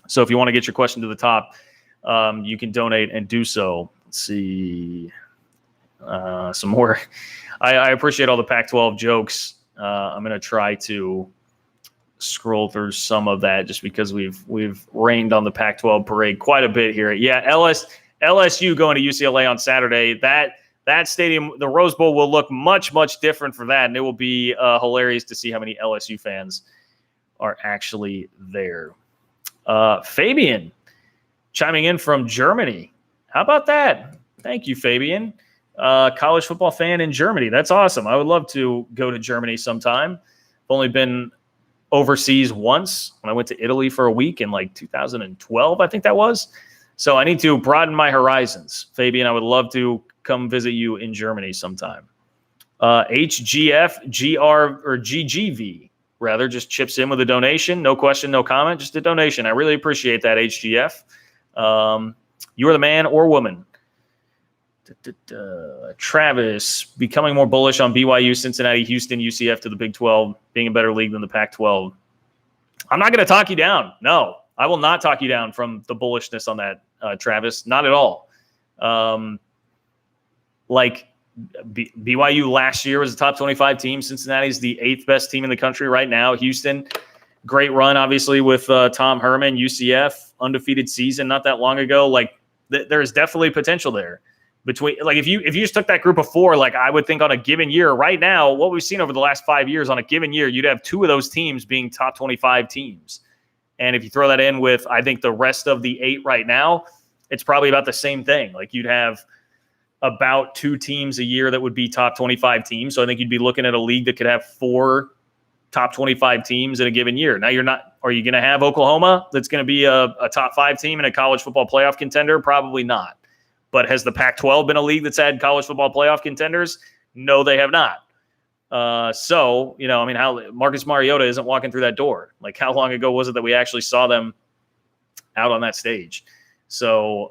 So if you want to get your question to the top, you can donate and do so. Let's see some more. I appreciate all the Pac-12 jokes. I'm going to try to scroll through some of that just because we've rained on the Pac-12 parade quite a bit here. Yeah, LSU going to UCLA on Saturday. that stadium, the Rose Bowl, will look much, much different for that, and it will be hilarious to see how many LSU fans are actually there. Fabian chiming in from Germany. How about that? Thank you, Fabian. College football fan in Germany. That's awesome. I would love to go to Germany sometime. I've only been overseas once when I went to Italy for a week in like 2012, I think that was. So I need to broaden my horizons. Fabian, I would love to come visit you in Germany sometime. HGF, GR, or GGV, rather, just chips in with a donation. No question, no comment, just a donation. I really appreciate that, HGF. You are the man or woman. Travis, becoming more bullish on BYU, Cincinnati, Houston, UCF to the Big 12, being a better league than the Pac-12. I'm not going to talk you down. No, I will not talk you down from the bullishness on that, Travis. Not at all. BYU last year was a top 25 team. Cincinnati's the 8th best team in the country right now. Houston, great run, obviously, with Tom Herman. UCF, undefeated season not that long ago. There's definitely potential there. If you just took that group of 4, I would think on a given year right now, what we've seen over the last 5 years on a given year, you'd have 2 of those teams being top 25 teams. And if you throw that in with, I think, the rest of the 8 right now, it's probably about the same thing. You'd have about 2 teams a year that would be top 25 teams. So I think you'd be looking at a league that could have 4 top 25 teams in a given year. Now are you going to have Oklahoma that's going to be a top 5 team and a college football playoff contender? Probably not. But has the Pac-12 been a league that's had college football playoff contenders? No, they have not. How Marcus Mariota isn't walking through that door. How long ago was it that we actually saw them out on that stage? So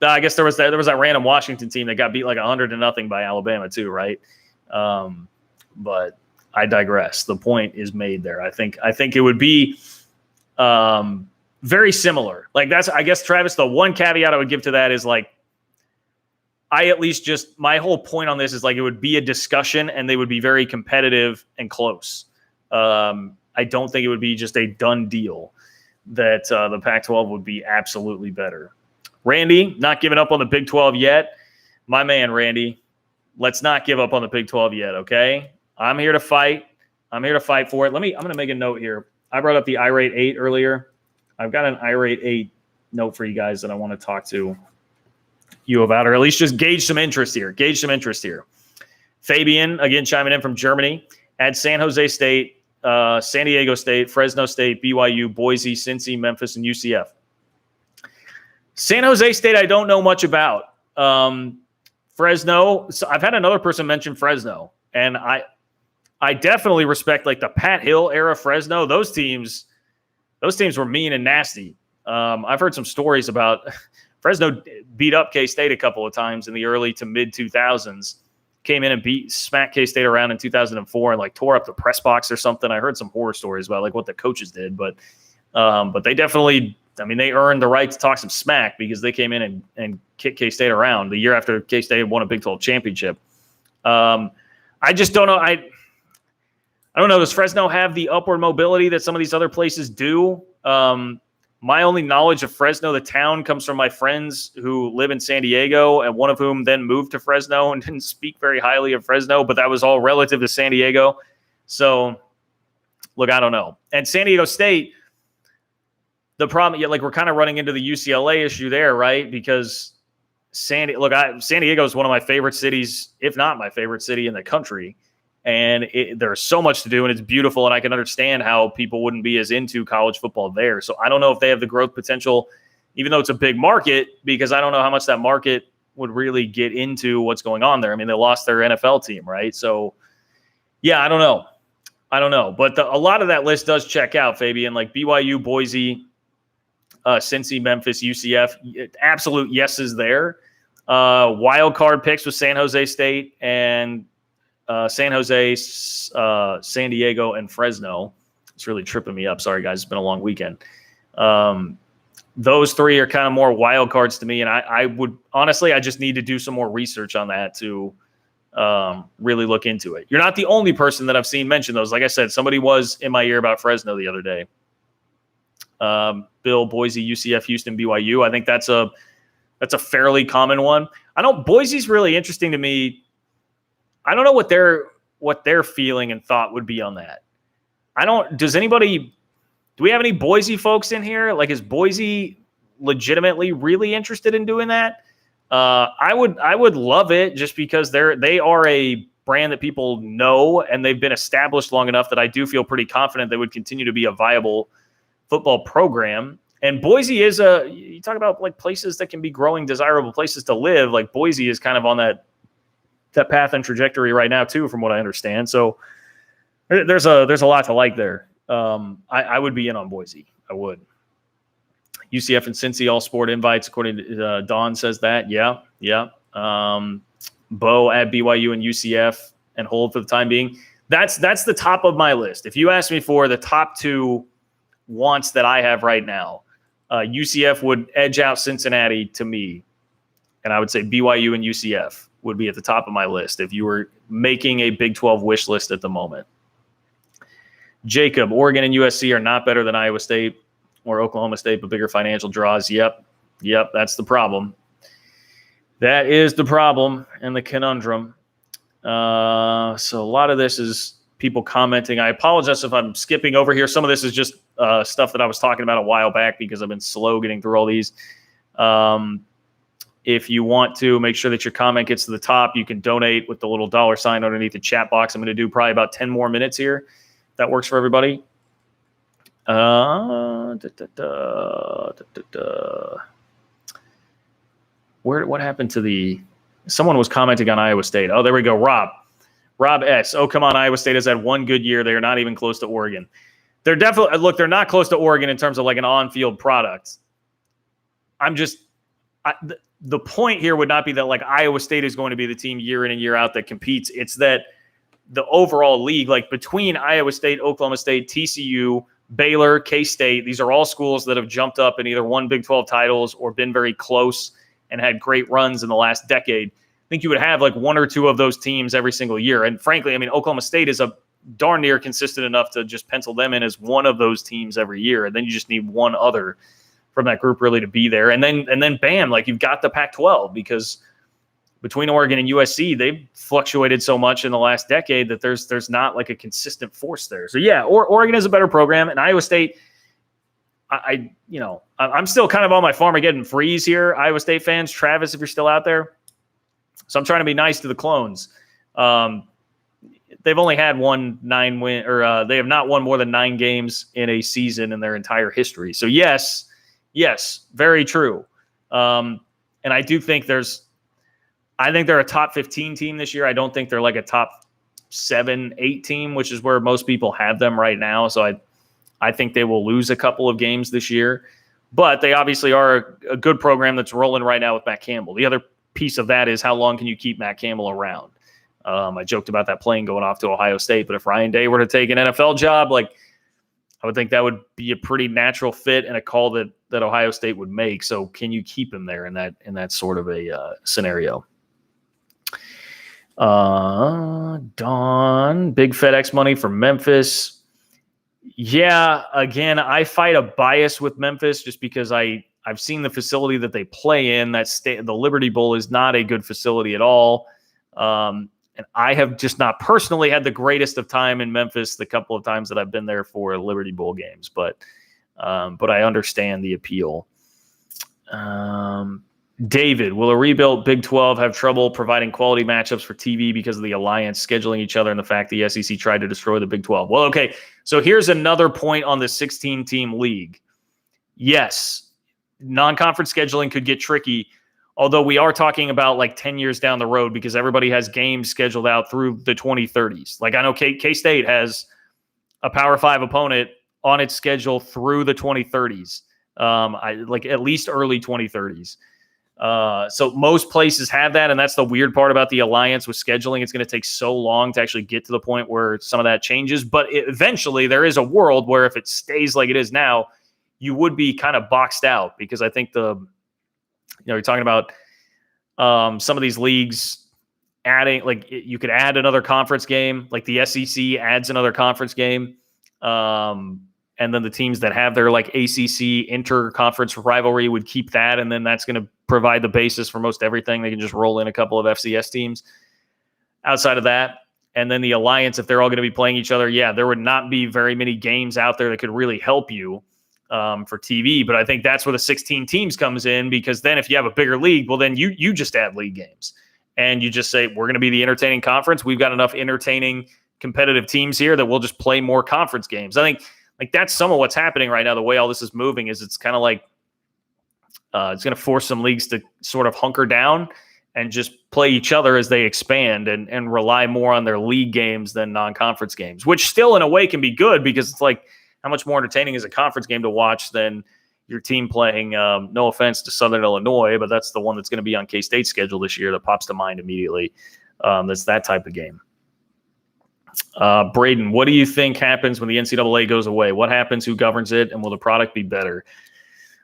I guess there was that random Washington team that got beat 100-0 by Alabama too, right? But I digress. The point is made there. I think it would be very similar. That's, I guess, Travis, the one caveat I would give to that is my whole point on this is it would be a discussion and they would be very competitive and close. I don't think it would be just a done deal that the Pac-12 would be absolutely better. Randy, not giving up on the Big 12 yet. My man, Randy, let's not give up on the Big 12 yet, okay? I'm here to fight. I'm here to fight for it. I'm going to make a note here. I brought up the irate 8 earlier. I've got an irate 8 note for you guys that I want to talk to you about, or at least just gauge some interest here. Fabian, again, chiming in from Germany. Add San Jose State, San Diego State, Fresno State, BYU, Boise, Cincy, Memphis, and UCF. San Jose State, I don't know much about. Fresno, so I've had another person mention Fresno, and I definitely respect the Pat Hill era Fresno. Those teams were mean and nasty. I've heard some stories about Fresno beat up K-State a couple of times in the early to mid 2000s. Came in and smacked K-State around in 2004 and tore up the press box or something. I heard some horror stories about what the coaches did, but they definitely, they earned the right to talk some smack because they came in and kicked K-State around the year after K-State won a Big 12 championship. I just don't know. I don't know. Does Fresno have the upward mobility that some of these other places do? My only knowledge of Fresno, the town, comes from my friends who live in San Diego, and one of whom then moved to Fresno and didn't speak very highly of Fresno, but that was all relative to San Diego. So, look, I don't know. And San Diego State, the problem, we're kind of running into the UCLA issue there, right? Because San Diego is one of my favorite cities, if not my favorite city in the country. And there's so much to do, and it's beautiful, and I can understand how people wouldn't be as into college football there. So I don't know if they have the growth potential, even though it's a big market, because I don't know how much that market would really get into what's going on there. They lost their NFL team, right? So, yeah, I don't know. But a lot of that list does check out, Fabian, BYU, Boise, Cincy, Memphis, UCF. Absolute yeses there. Wild card picks with San Jose State and San Jose, San Diego, and Fresno. It's really tripping me up. Sorry, guys. It's been a long weekend. Those 3 are kind of more wild cards to me, and I would honestly, I just need to do some more research on that to really look into it. You're not the only person that I've seen mention those. Like I said, somebody was in my ear about Fresno the other day. Bill, Boise, UCF, Houston, BYU. I think that's a That's a fairly common one. I know Boise's really interesting to me. I don't know what their feeling and thought would be on that. Do we have any Boise folks in here? Like, is Boise legitimately really interested in doing that? I would love it just because they are a brand that people know and they've been established long enough that I do feel pretty confident they would continue to be a viable football program. And Boise is you talk about like places that can be growing, desirable places to live. Like Boise is kind of on that path and trajectory right now too, from what I understand. So there's a lot to like there. I would be in on Boise. I would. UCF and Cincy all sport invites, according to Dawn says that. Yeah. Bo at BYU and UCF and hold for the time being. That's the top of my list. If you ask me for the top two wants that I have right now, UCF would edge out Cincinnati to me, and I would say BYU and UCF would be at the top of my list if you were making a Big 12 wish list at the moment. Jacob, Oregon and USC are not better than Iowa State or Oklahoma State, but bigger financial draws. Yep, that's the problem. That is the problem and the conundrum. So a lot of this is people commenting. I apologize if I'm skipping over here. Some of this is just stuff that I was talking about a while back because I've been slow getting through all these. If you want to make sure that your comment gets to the top, you can donate with the little $ underneath the chat box. I'm going to do probably about 10 more minutes here. That works for everybody. What happened to someone was commenting on Iowa State. Oh, there we go. Rob S. Oh, come on. Iowa State has had one good year. They are not even close to Oregon. They're not close to Oregon in terms of like an on-field product. The point here would not be that like Iowa State is going to be the team year in and year out that competes. It's that the overall league, like between Iowa State, Oklahoma State, TCU, Baylor, K-State, these are all schools that have jumped up and either won Big 12 titles or been very close and had great runs in the last decade. I think you would have like one or two of those teams every single year. And frankly, I mean, Oklahoma State is a darn near consistent enough to just pencil them in as one of those teams every year. And then you just need one other from that group really to be there. And then bam, like you've got the Pac-12 because between Oregon and USC, they've fluctuated so much in the last decade that there's not like a consistent force there. So yeah, Oregon is a better program, and Iowa State. I'm still kind of on my Farmageddon freeze here, Iowa State fans. Travis, if you're still out there, so I'm trying to be nice to the clones. They've only had they have not won more than 9 games in a season in their entire history. So yes, very true. And I do think I think they're a top 15 team this year. I don't think they're like a top 7-8 team, which is where most people have them right now. So I think they will lose a couple of games this year, but they obviously are a good program that's rolling right now with Matt Campbell. The other piece of that is how long can you keep Matt Campbell around? I joked about that plane going off to Ohio State, but if Ryan Day were to take an NFL job, like I would think that would be a pretty natural fit and a call that Ohio State would make. So can you keep him there in that sort of a scenario? Dawn, big FedEx money for Memphis. Yeah, again, I fight a bias with Memphis just because I've seen the facility that they play in. The Liberty Bowl is not a good facility at all. And I have just not personally had the greatest of time in Memphis the couple of times that I've been there for Liberty Bowl games, but I understand the appeal. David, will a rebuilt Big 12 have trouble providing quality matchups for TV because of the alliance scheduling each other and the fact the SEC tried to destroy the Big 12? Well, okay, so here's another point on the 16-team league. Yes, non-conference scheduling could get tricky, although we are talking about like 10 years down the road because everybody has games scheduled out through the 2030s. Like I know K-State has a Power 5 opponent on its schedule through the 2030s, like at least early 2030s. So most places have that, and that's the weird part about the alliance with scheduling. It's going to take so long to actually get to the point where some of that changes, but eventually there is a world where if it stays like it is now, you would be kind of boxed out because I think you're talking about some of these leagues adding, like you could add another conference game, like the SEC adds another conference game. and then the teams that have their like ACC inter-conference rivalry would keep that, and then that's going to provide the basis for most everything. They can just roll in a couple of FCS teams outside of that. And then the alliance, if they're all going to be playing each other, yeah, there would not be very many games out there that could really help you for TV. But I think that's where the 16 teams comes in, because then if you have a bigger league, well, then you just add league games. And you just say, we're going to be the entertaining conference. We've got enough entertaining competitive teams here that we'll just play more conference games. I think like that's some of what's happening right now. The way all this is moving is it's kind of like it's going to force some leagues to sort of hunker down and just play each other as they expand and rely more on their league games than non-conference games, which still in a way can be good, because it's like, how much more entertaining is a conference game to watch than your team playing, no offense to Southern Illinois, but that's the one that's going to be on K-State's schedule this year that pops to mind immediately. That's that type of game. Braden, what do you think happens when the NCAA goes away? What happens? Who governs it? And will the product be better?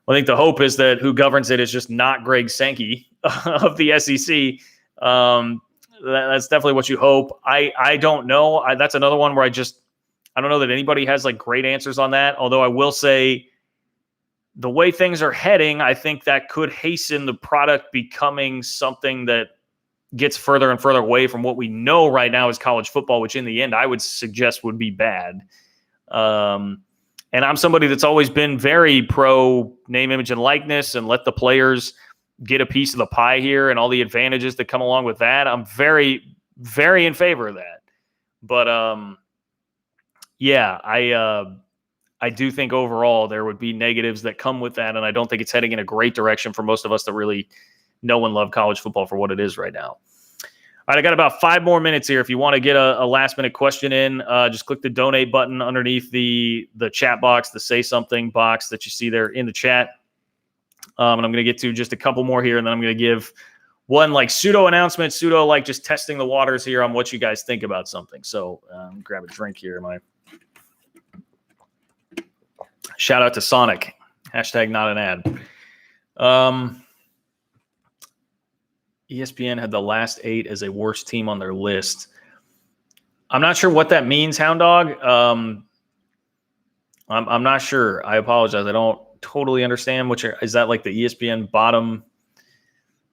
Well, I think the hope is that who governs it is just not Greg Sankey of the SEC. That's definitely what you hope. I don't know. That's another one where I don't know that anybody has like great answers on that. Although I will say the way things are heading, I think that could hasten the product becoming something that gets further and further away from what we know right now is college football, which in the end I would suggest would be bad. And I'm somebody that's always been very pro name, image, and likeness, and let the players get a piece of the pie here and all the advantages that come along with that. I'm very, very in favor of that. But yeah, I do think overall there would be negatives that come with that, and I don't think it's heading in a great direction for most of us that really know and love college football for what it is right now. All right, I got about 5 more minutes here. If you want to get a last-minute question in, just click the donate button underneath the chat box, the say something box that you see there in the chat. And I'm going to get to just a couple more here, and then I'm going to give one like pseudo announcement, pseudo like just testing the waters here on what you guys think about something. So grab a drink here. Shout out to Sonic. Hashtag not an ad. ESPN had the last 8 as a worst team on their list. I'm not sure what that means, Hound Dog. I'm not sure. I apologize. I don't totally understand. Is that like the ESPN bottom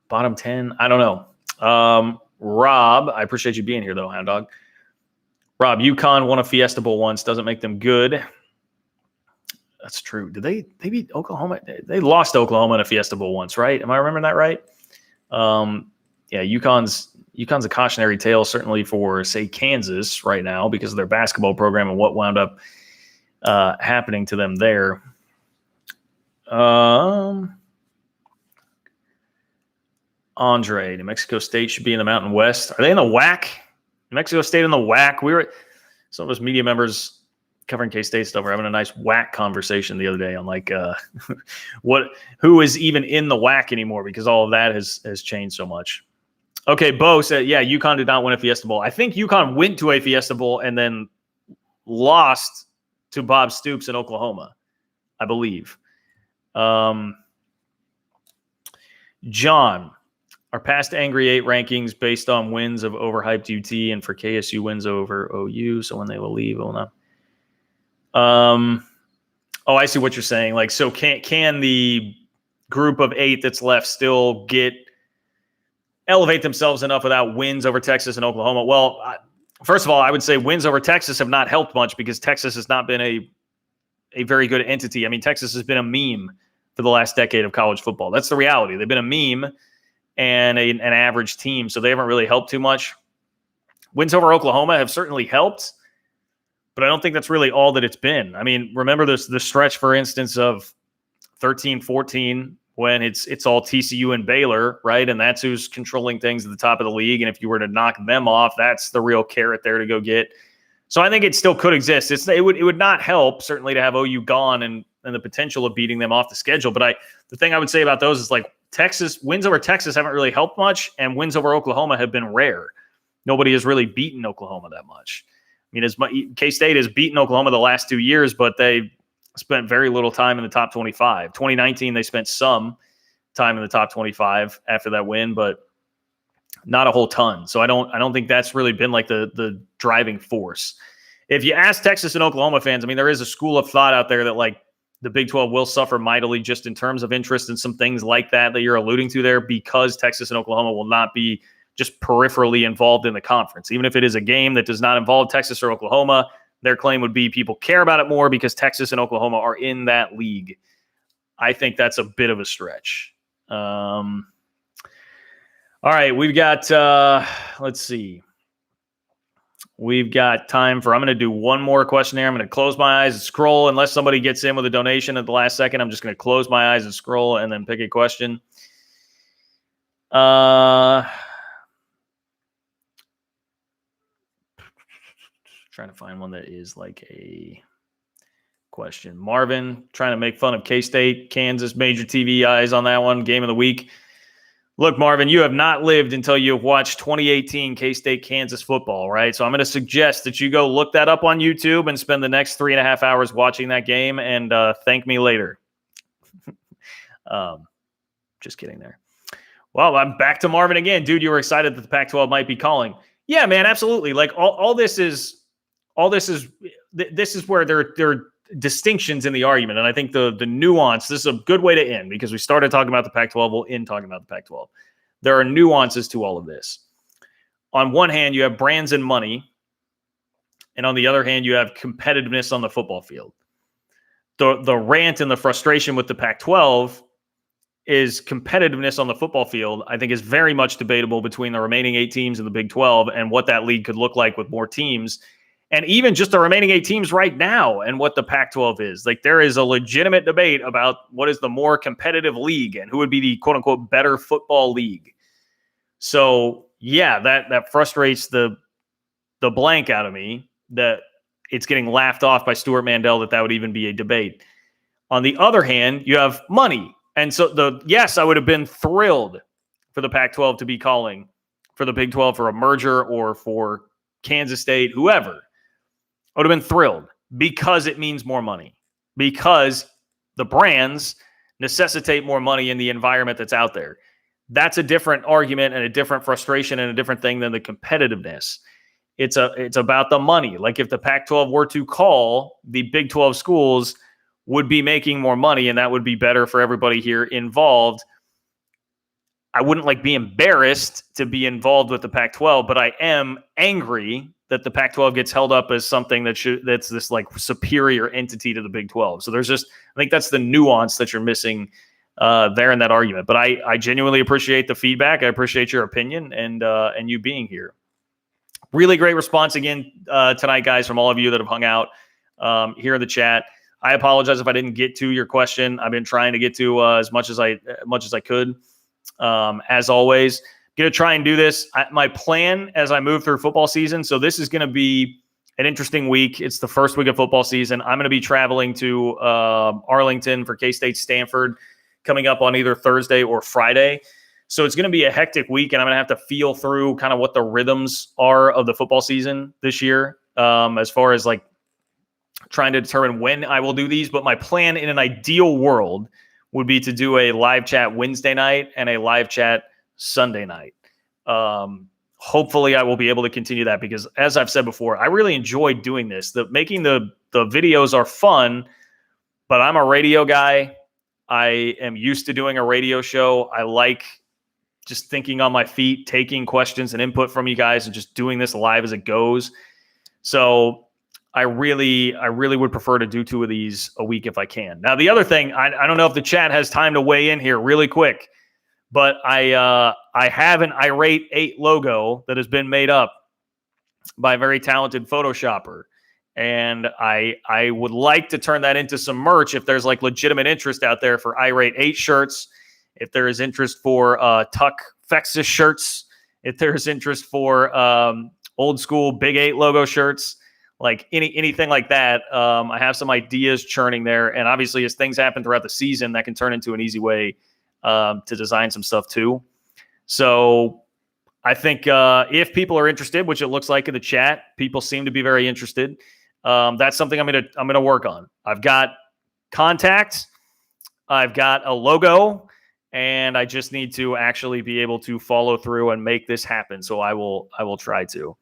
10? I don't know. Rob, I appreciate you being here though, Hound Dog. Rob, UConn won a Fiesta Bowl once. Doesn't make them good. That's true. Did they beat Oklahoma? They lost to Oklahoma in a Fiesta Bowl once, right? Am I remembering that right? Yeah, UConn's a cautionary tale, certainly for, say, Kansas right now because of their basketball program and what wound up happening to them there. Andre, New Mexico State should be in the Mountain West. Are they in the WAC? New Mexico State in the WAC? Some of us media members covering K-State stuff were having a nice WAC conversation the other day on like who is even in the WAC anymore, because all of that has changed so much. Okay, Bo said, yeah, UConn did not win a Fiesta Bowl. I think UConn went to a Fiesta Bowl and then lost to Bob Stoops in Oklahoma, I believe. John, our past Angry 8 rankings based on wins of overhyped UT and for KSU wins over OU, so when they will leave, oh no. I see what you're saying. Like, so can the group of 8 that's left still elevate themselves enough without wins over Texas and Oklahoma? Well, first of all, I would say wins over Texas have not helped much because Texas has not been a very good entity. I mean, Texas has been a meme for the last decade of college football. That's the reality. They've been a meme and an average team, so they haven't really helped too much. Wins over Oklahoma have certainly helped, but I don't think that's really all that it's been. I mean, remember the stretch, for instance, of 13-14 when it's all TCU and Baylor, right? And that's who's controlling things at the top of the league. And if you were to knock them off, that's the real carrot there to go get. So I think it still could exist. It would not help, certainly, to have OU gone and the potential of beating them off the schedule. But the thing I would say about those is like wins over Texas haven't really helped much, and wins over Oklahoma have been rare. Nobody has really beaten Oklahoma that much. I mean, K-State has beaten Oklahoma the last 2 years, but they spent very little time in the top 25. 2019, they spent some time in the top 25 after that win, but not a whole ton. So I don't think that's really been like the driving force. if you ask Texas and Oklahoma fans, I mean, there is a school of thought out there that like the Big 12 will suffer mightily just in terms of interest and some things like that you're alluding to there, because Texas and Oklahoma will not be just peripherally involved in the conference. Even if it is a game that does not involve Texas or Oklahoma, their claim would be people care about it more because Texas and Oklahoma are in that league. I think that's a bit of a stretch. All right, we've got, let's see. We've got time for, I'm going to do one more question here. I'm going to close my eyes and scroll. Unless somebody gets in with a donation at the last second, I'm just going to close my eyes and scroll and then pick a question. Trying to find one that is like a question. Marvin, trying to make fun of K-State, Kansas, major TV eyes on that one. Game of the week. Look, Marvin, you have not lived until you've watched 2018 K-State, Kansas football, right? So I'm going to suggest that you go look that up on YouTube and spend the next 3.5 hours watching that game and thank me later. Just kidding there. Well, I'm back to Marvin again. Dude, you were excited that the Pac-12 might be calling. Yeah, man, absolutely. Like all this is where there are distinctions in the argument. And I think the nuance, this is a good way to end because we started talking about the Pac-12. We'll end talking about the Pac-12. There are nuances to all of this. On one hand, you have brands and money. And on the other hand, you have competitiveness on the football field. The rant and the frustration with the Pac-12 is competitiveness on the football field, I think, is very much debatable between the remaining 8 teams in the Big 12 and what that league could look like with more teams. And even just the remaining 8 teams right now and what the Pac-12 is. Like, there is a legitimate debate about what is the more competitive league and who would be the quote-unquote better football league. So, yeah, that frustrates the blank out of me that it's getting laughed off by Stuart Mandel that would even be a debate. On the other hand, you have money. And so, yes, I would have been thrilled for the Pac-12 to be calling for the Big 12 for a merger or for Kansas State, whoever. I would have been thrilled because it means more money, because the brands necessitate more money in the environment that's out there. That's a different argument and a different frustration and a different thing than the competitiveness. It's about the money. Like if the Pac-12 were to call, the Big 12 schools would be making more money, and that would be better for everybody here involved. I wouldn't be embarrassed to be involved with the Pac-12, but I am angry that the Pac-12 gets held up as something that's this superior entity to the Big 12. So I think that's the nuance that you're missing there in that argument. But I genuinely appreciate the feedback. I appreciate your opinion and you being here. Really great response again tonight, guys, from all of you that have hung out here in the chat. I apologize if I didn't get to your question. I've been trying to get to as much as I could. As always, going to try and do this. My plan as I move through football season. So this is going to be an interesting week. It's the first week of football season. I'm going to be traveling to Arlington for K-State Stanford coming up on either Thursday or Friday. So it's going to be a hectic week, and I'm going to have to feel through kind of what the rhythms are of the football season this year, as far as trying to determine when I will do these. But my plan in an ideal world would be to do a live chat Wednesday night and a live chat Sunday night. Hopefully I will be able to continue that because, as I've said before, I really enjoy doing this. Making the videos are fun, but I'm a radio guy. I am used to doing a radio show. I like just thinking on my feet, taking questions and input from you guys and just doing this live as it goes. So I really would prefer to do 2 of these a week if I can. Now, the other thing, I don't know if the chat has time to weigh in here really quick, but I have an Irate 8 logo that has been made up by a very talented Photoshopper. And I would like to turn that into some merch if there's legitimate interest out there for Irate 8 shirts, if there is interest for Tuck Fexus shirts, if there's interest for old school Big 8 logo shirts, anything like that. I have some ideas churning there. And obviously, as things happen throughout the season, that can turn into an easy way to design some stuff too. So I think if people are interested, which it looks like in the chat, people seem to be very interested. That's something I'm gonna work on. I've got contacts, I've got a logo, and I just need to actually be able to follow through and make this happen. So I will try to.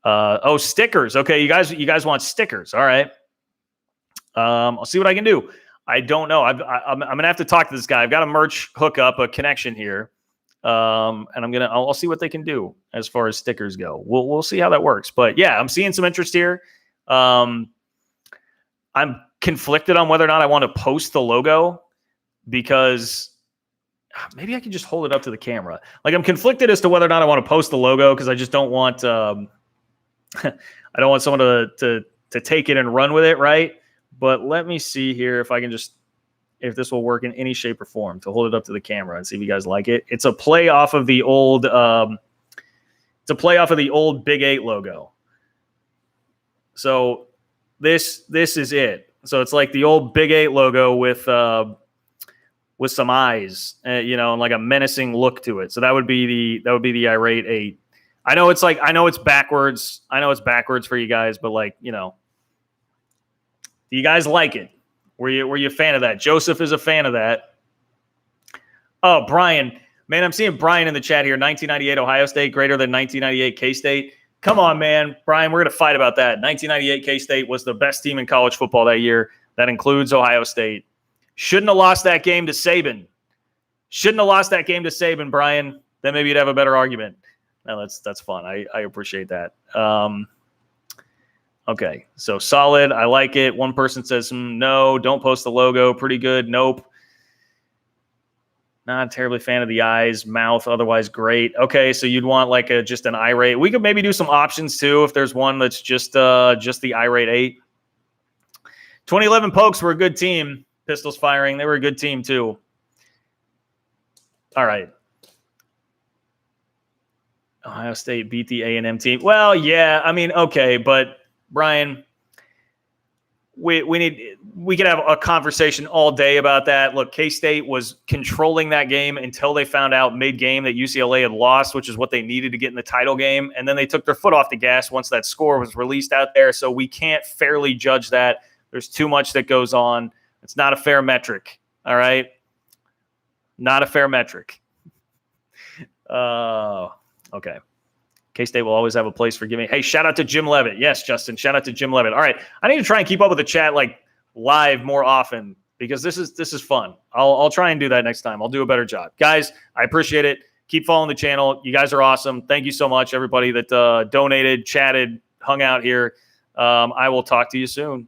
Oh, stickers. Okay, you guys want stickers? All right. I'll see what I can do. I don't know. I'm gonna have to talk to this guy. I've got a merch hookup, a connection here, and I'll see what they can do as far as stickers go. We'll see how that works. But yeah, I'm seeing some interest here. I'm conflicted on whether or not I want to post the logo because maybe I can just hold it up to the camera. Like I'm conflicted as to whether or not I want to post the logo because I just don't want I don't want someone to take it and run with it, right? But let me see here if I can if this will work in any shape or form to hold it up to the camera and see if you guys like it. It's a play off of the old Big 8 logo. So this is it. So it's like the old Big 8 logo with some eyes, and like a menacing look to it. So that would be the irate 8. I know it's backwards. I know it's backwards for you guys, but do you guys like it? Were you a fan of that? Joseph is a fan of that. Oh, Brian. Man, I'm seeing Brian in the chat here. 1998 Ohio State greater than 1998 K-State. Come on, man. Brian, we're going to fight about that. 1998 K-State was the best team in college football that year. That includes Ohio State. Shouldn't have lost that game to Saban. Brian. Then maybe you'd have a better argument. No, that's fun. I appreciate that. Okay, so solid. I like it. One person says, no, don't post the logo. Pretty good. Nope. Not terribly fan of the eyes, mouth, otherwise great. Okay, so you'd want just an irate. We could maybe do some options too if there's one that's just the irate 8. 2011 Pokes were a good team. Pistols firing. They were a good team too. All right. Ohio State beat the A&M team. Well, yeah, I mean, okay, but Brian, we could have a conversation all day about that. Look, K-State was controlling that game until they found out mid-game that UCLA had lost, which is what they needed to get in the title game. And then they took their foot off the gas once that score was released out there. So we can't fairly judge that. There's too much that goes on. It's not a fair metric. All right. Not a fair metric. Okay. K-State will always have a place for giving. Hey, shout out to Jim Levitt. Yes, Justin, shout out to Jim Levitt. All right. I need to try and keep up with the chat live more often because this is fun. I'll try and do that next time. I'll do a better job. Guys, I appreciate it. Keep following the channel. You guys are awesome. Thank you so much, everybody that donated, chatted, hung out here. I will talk to you soon.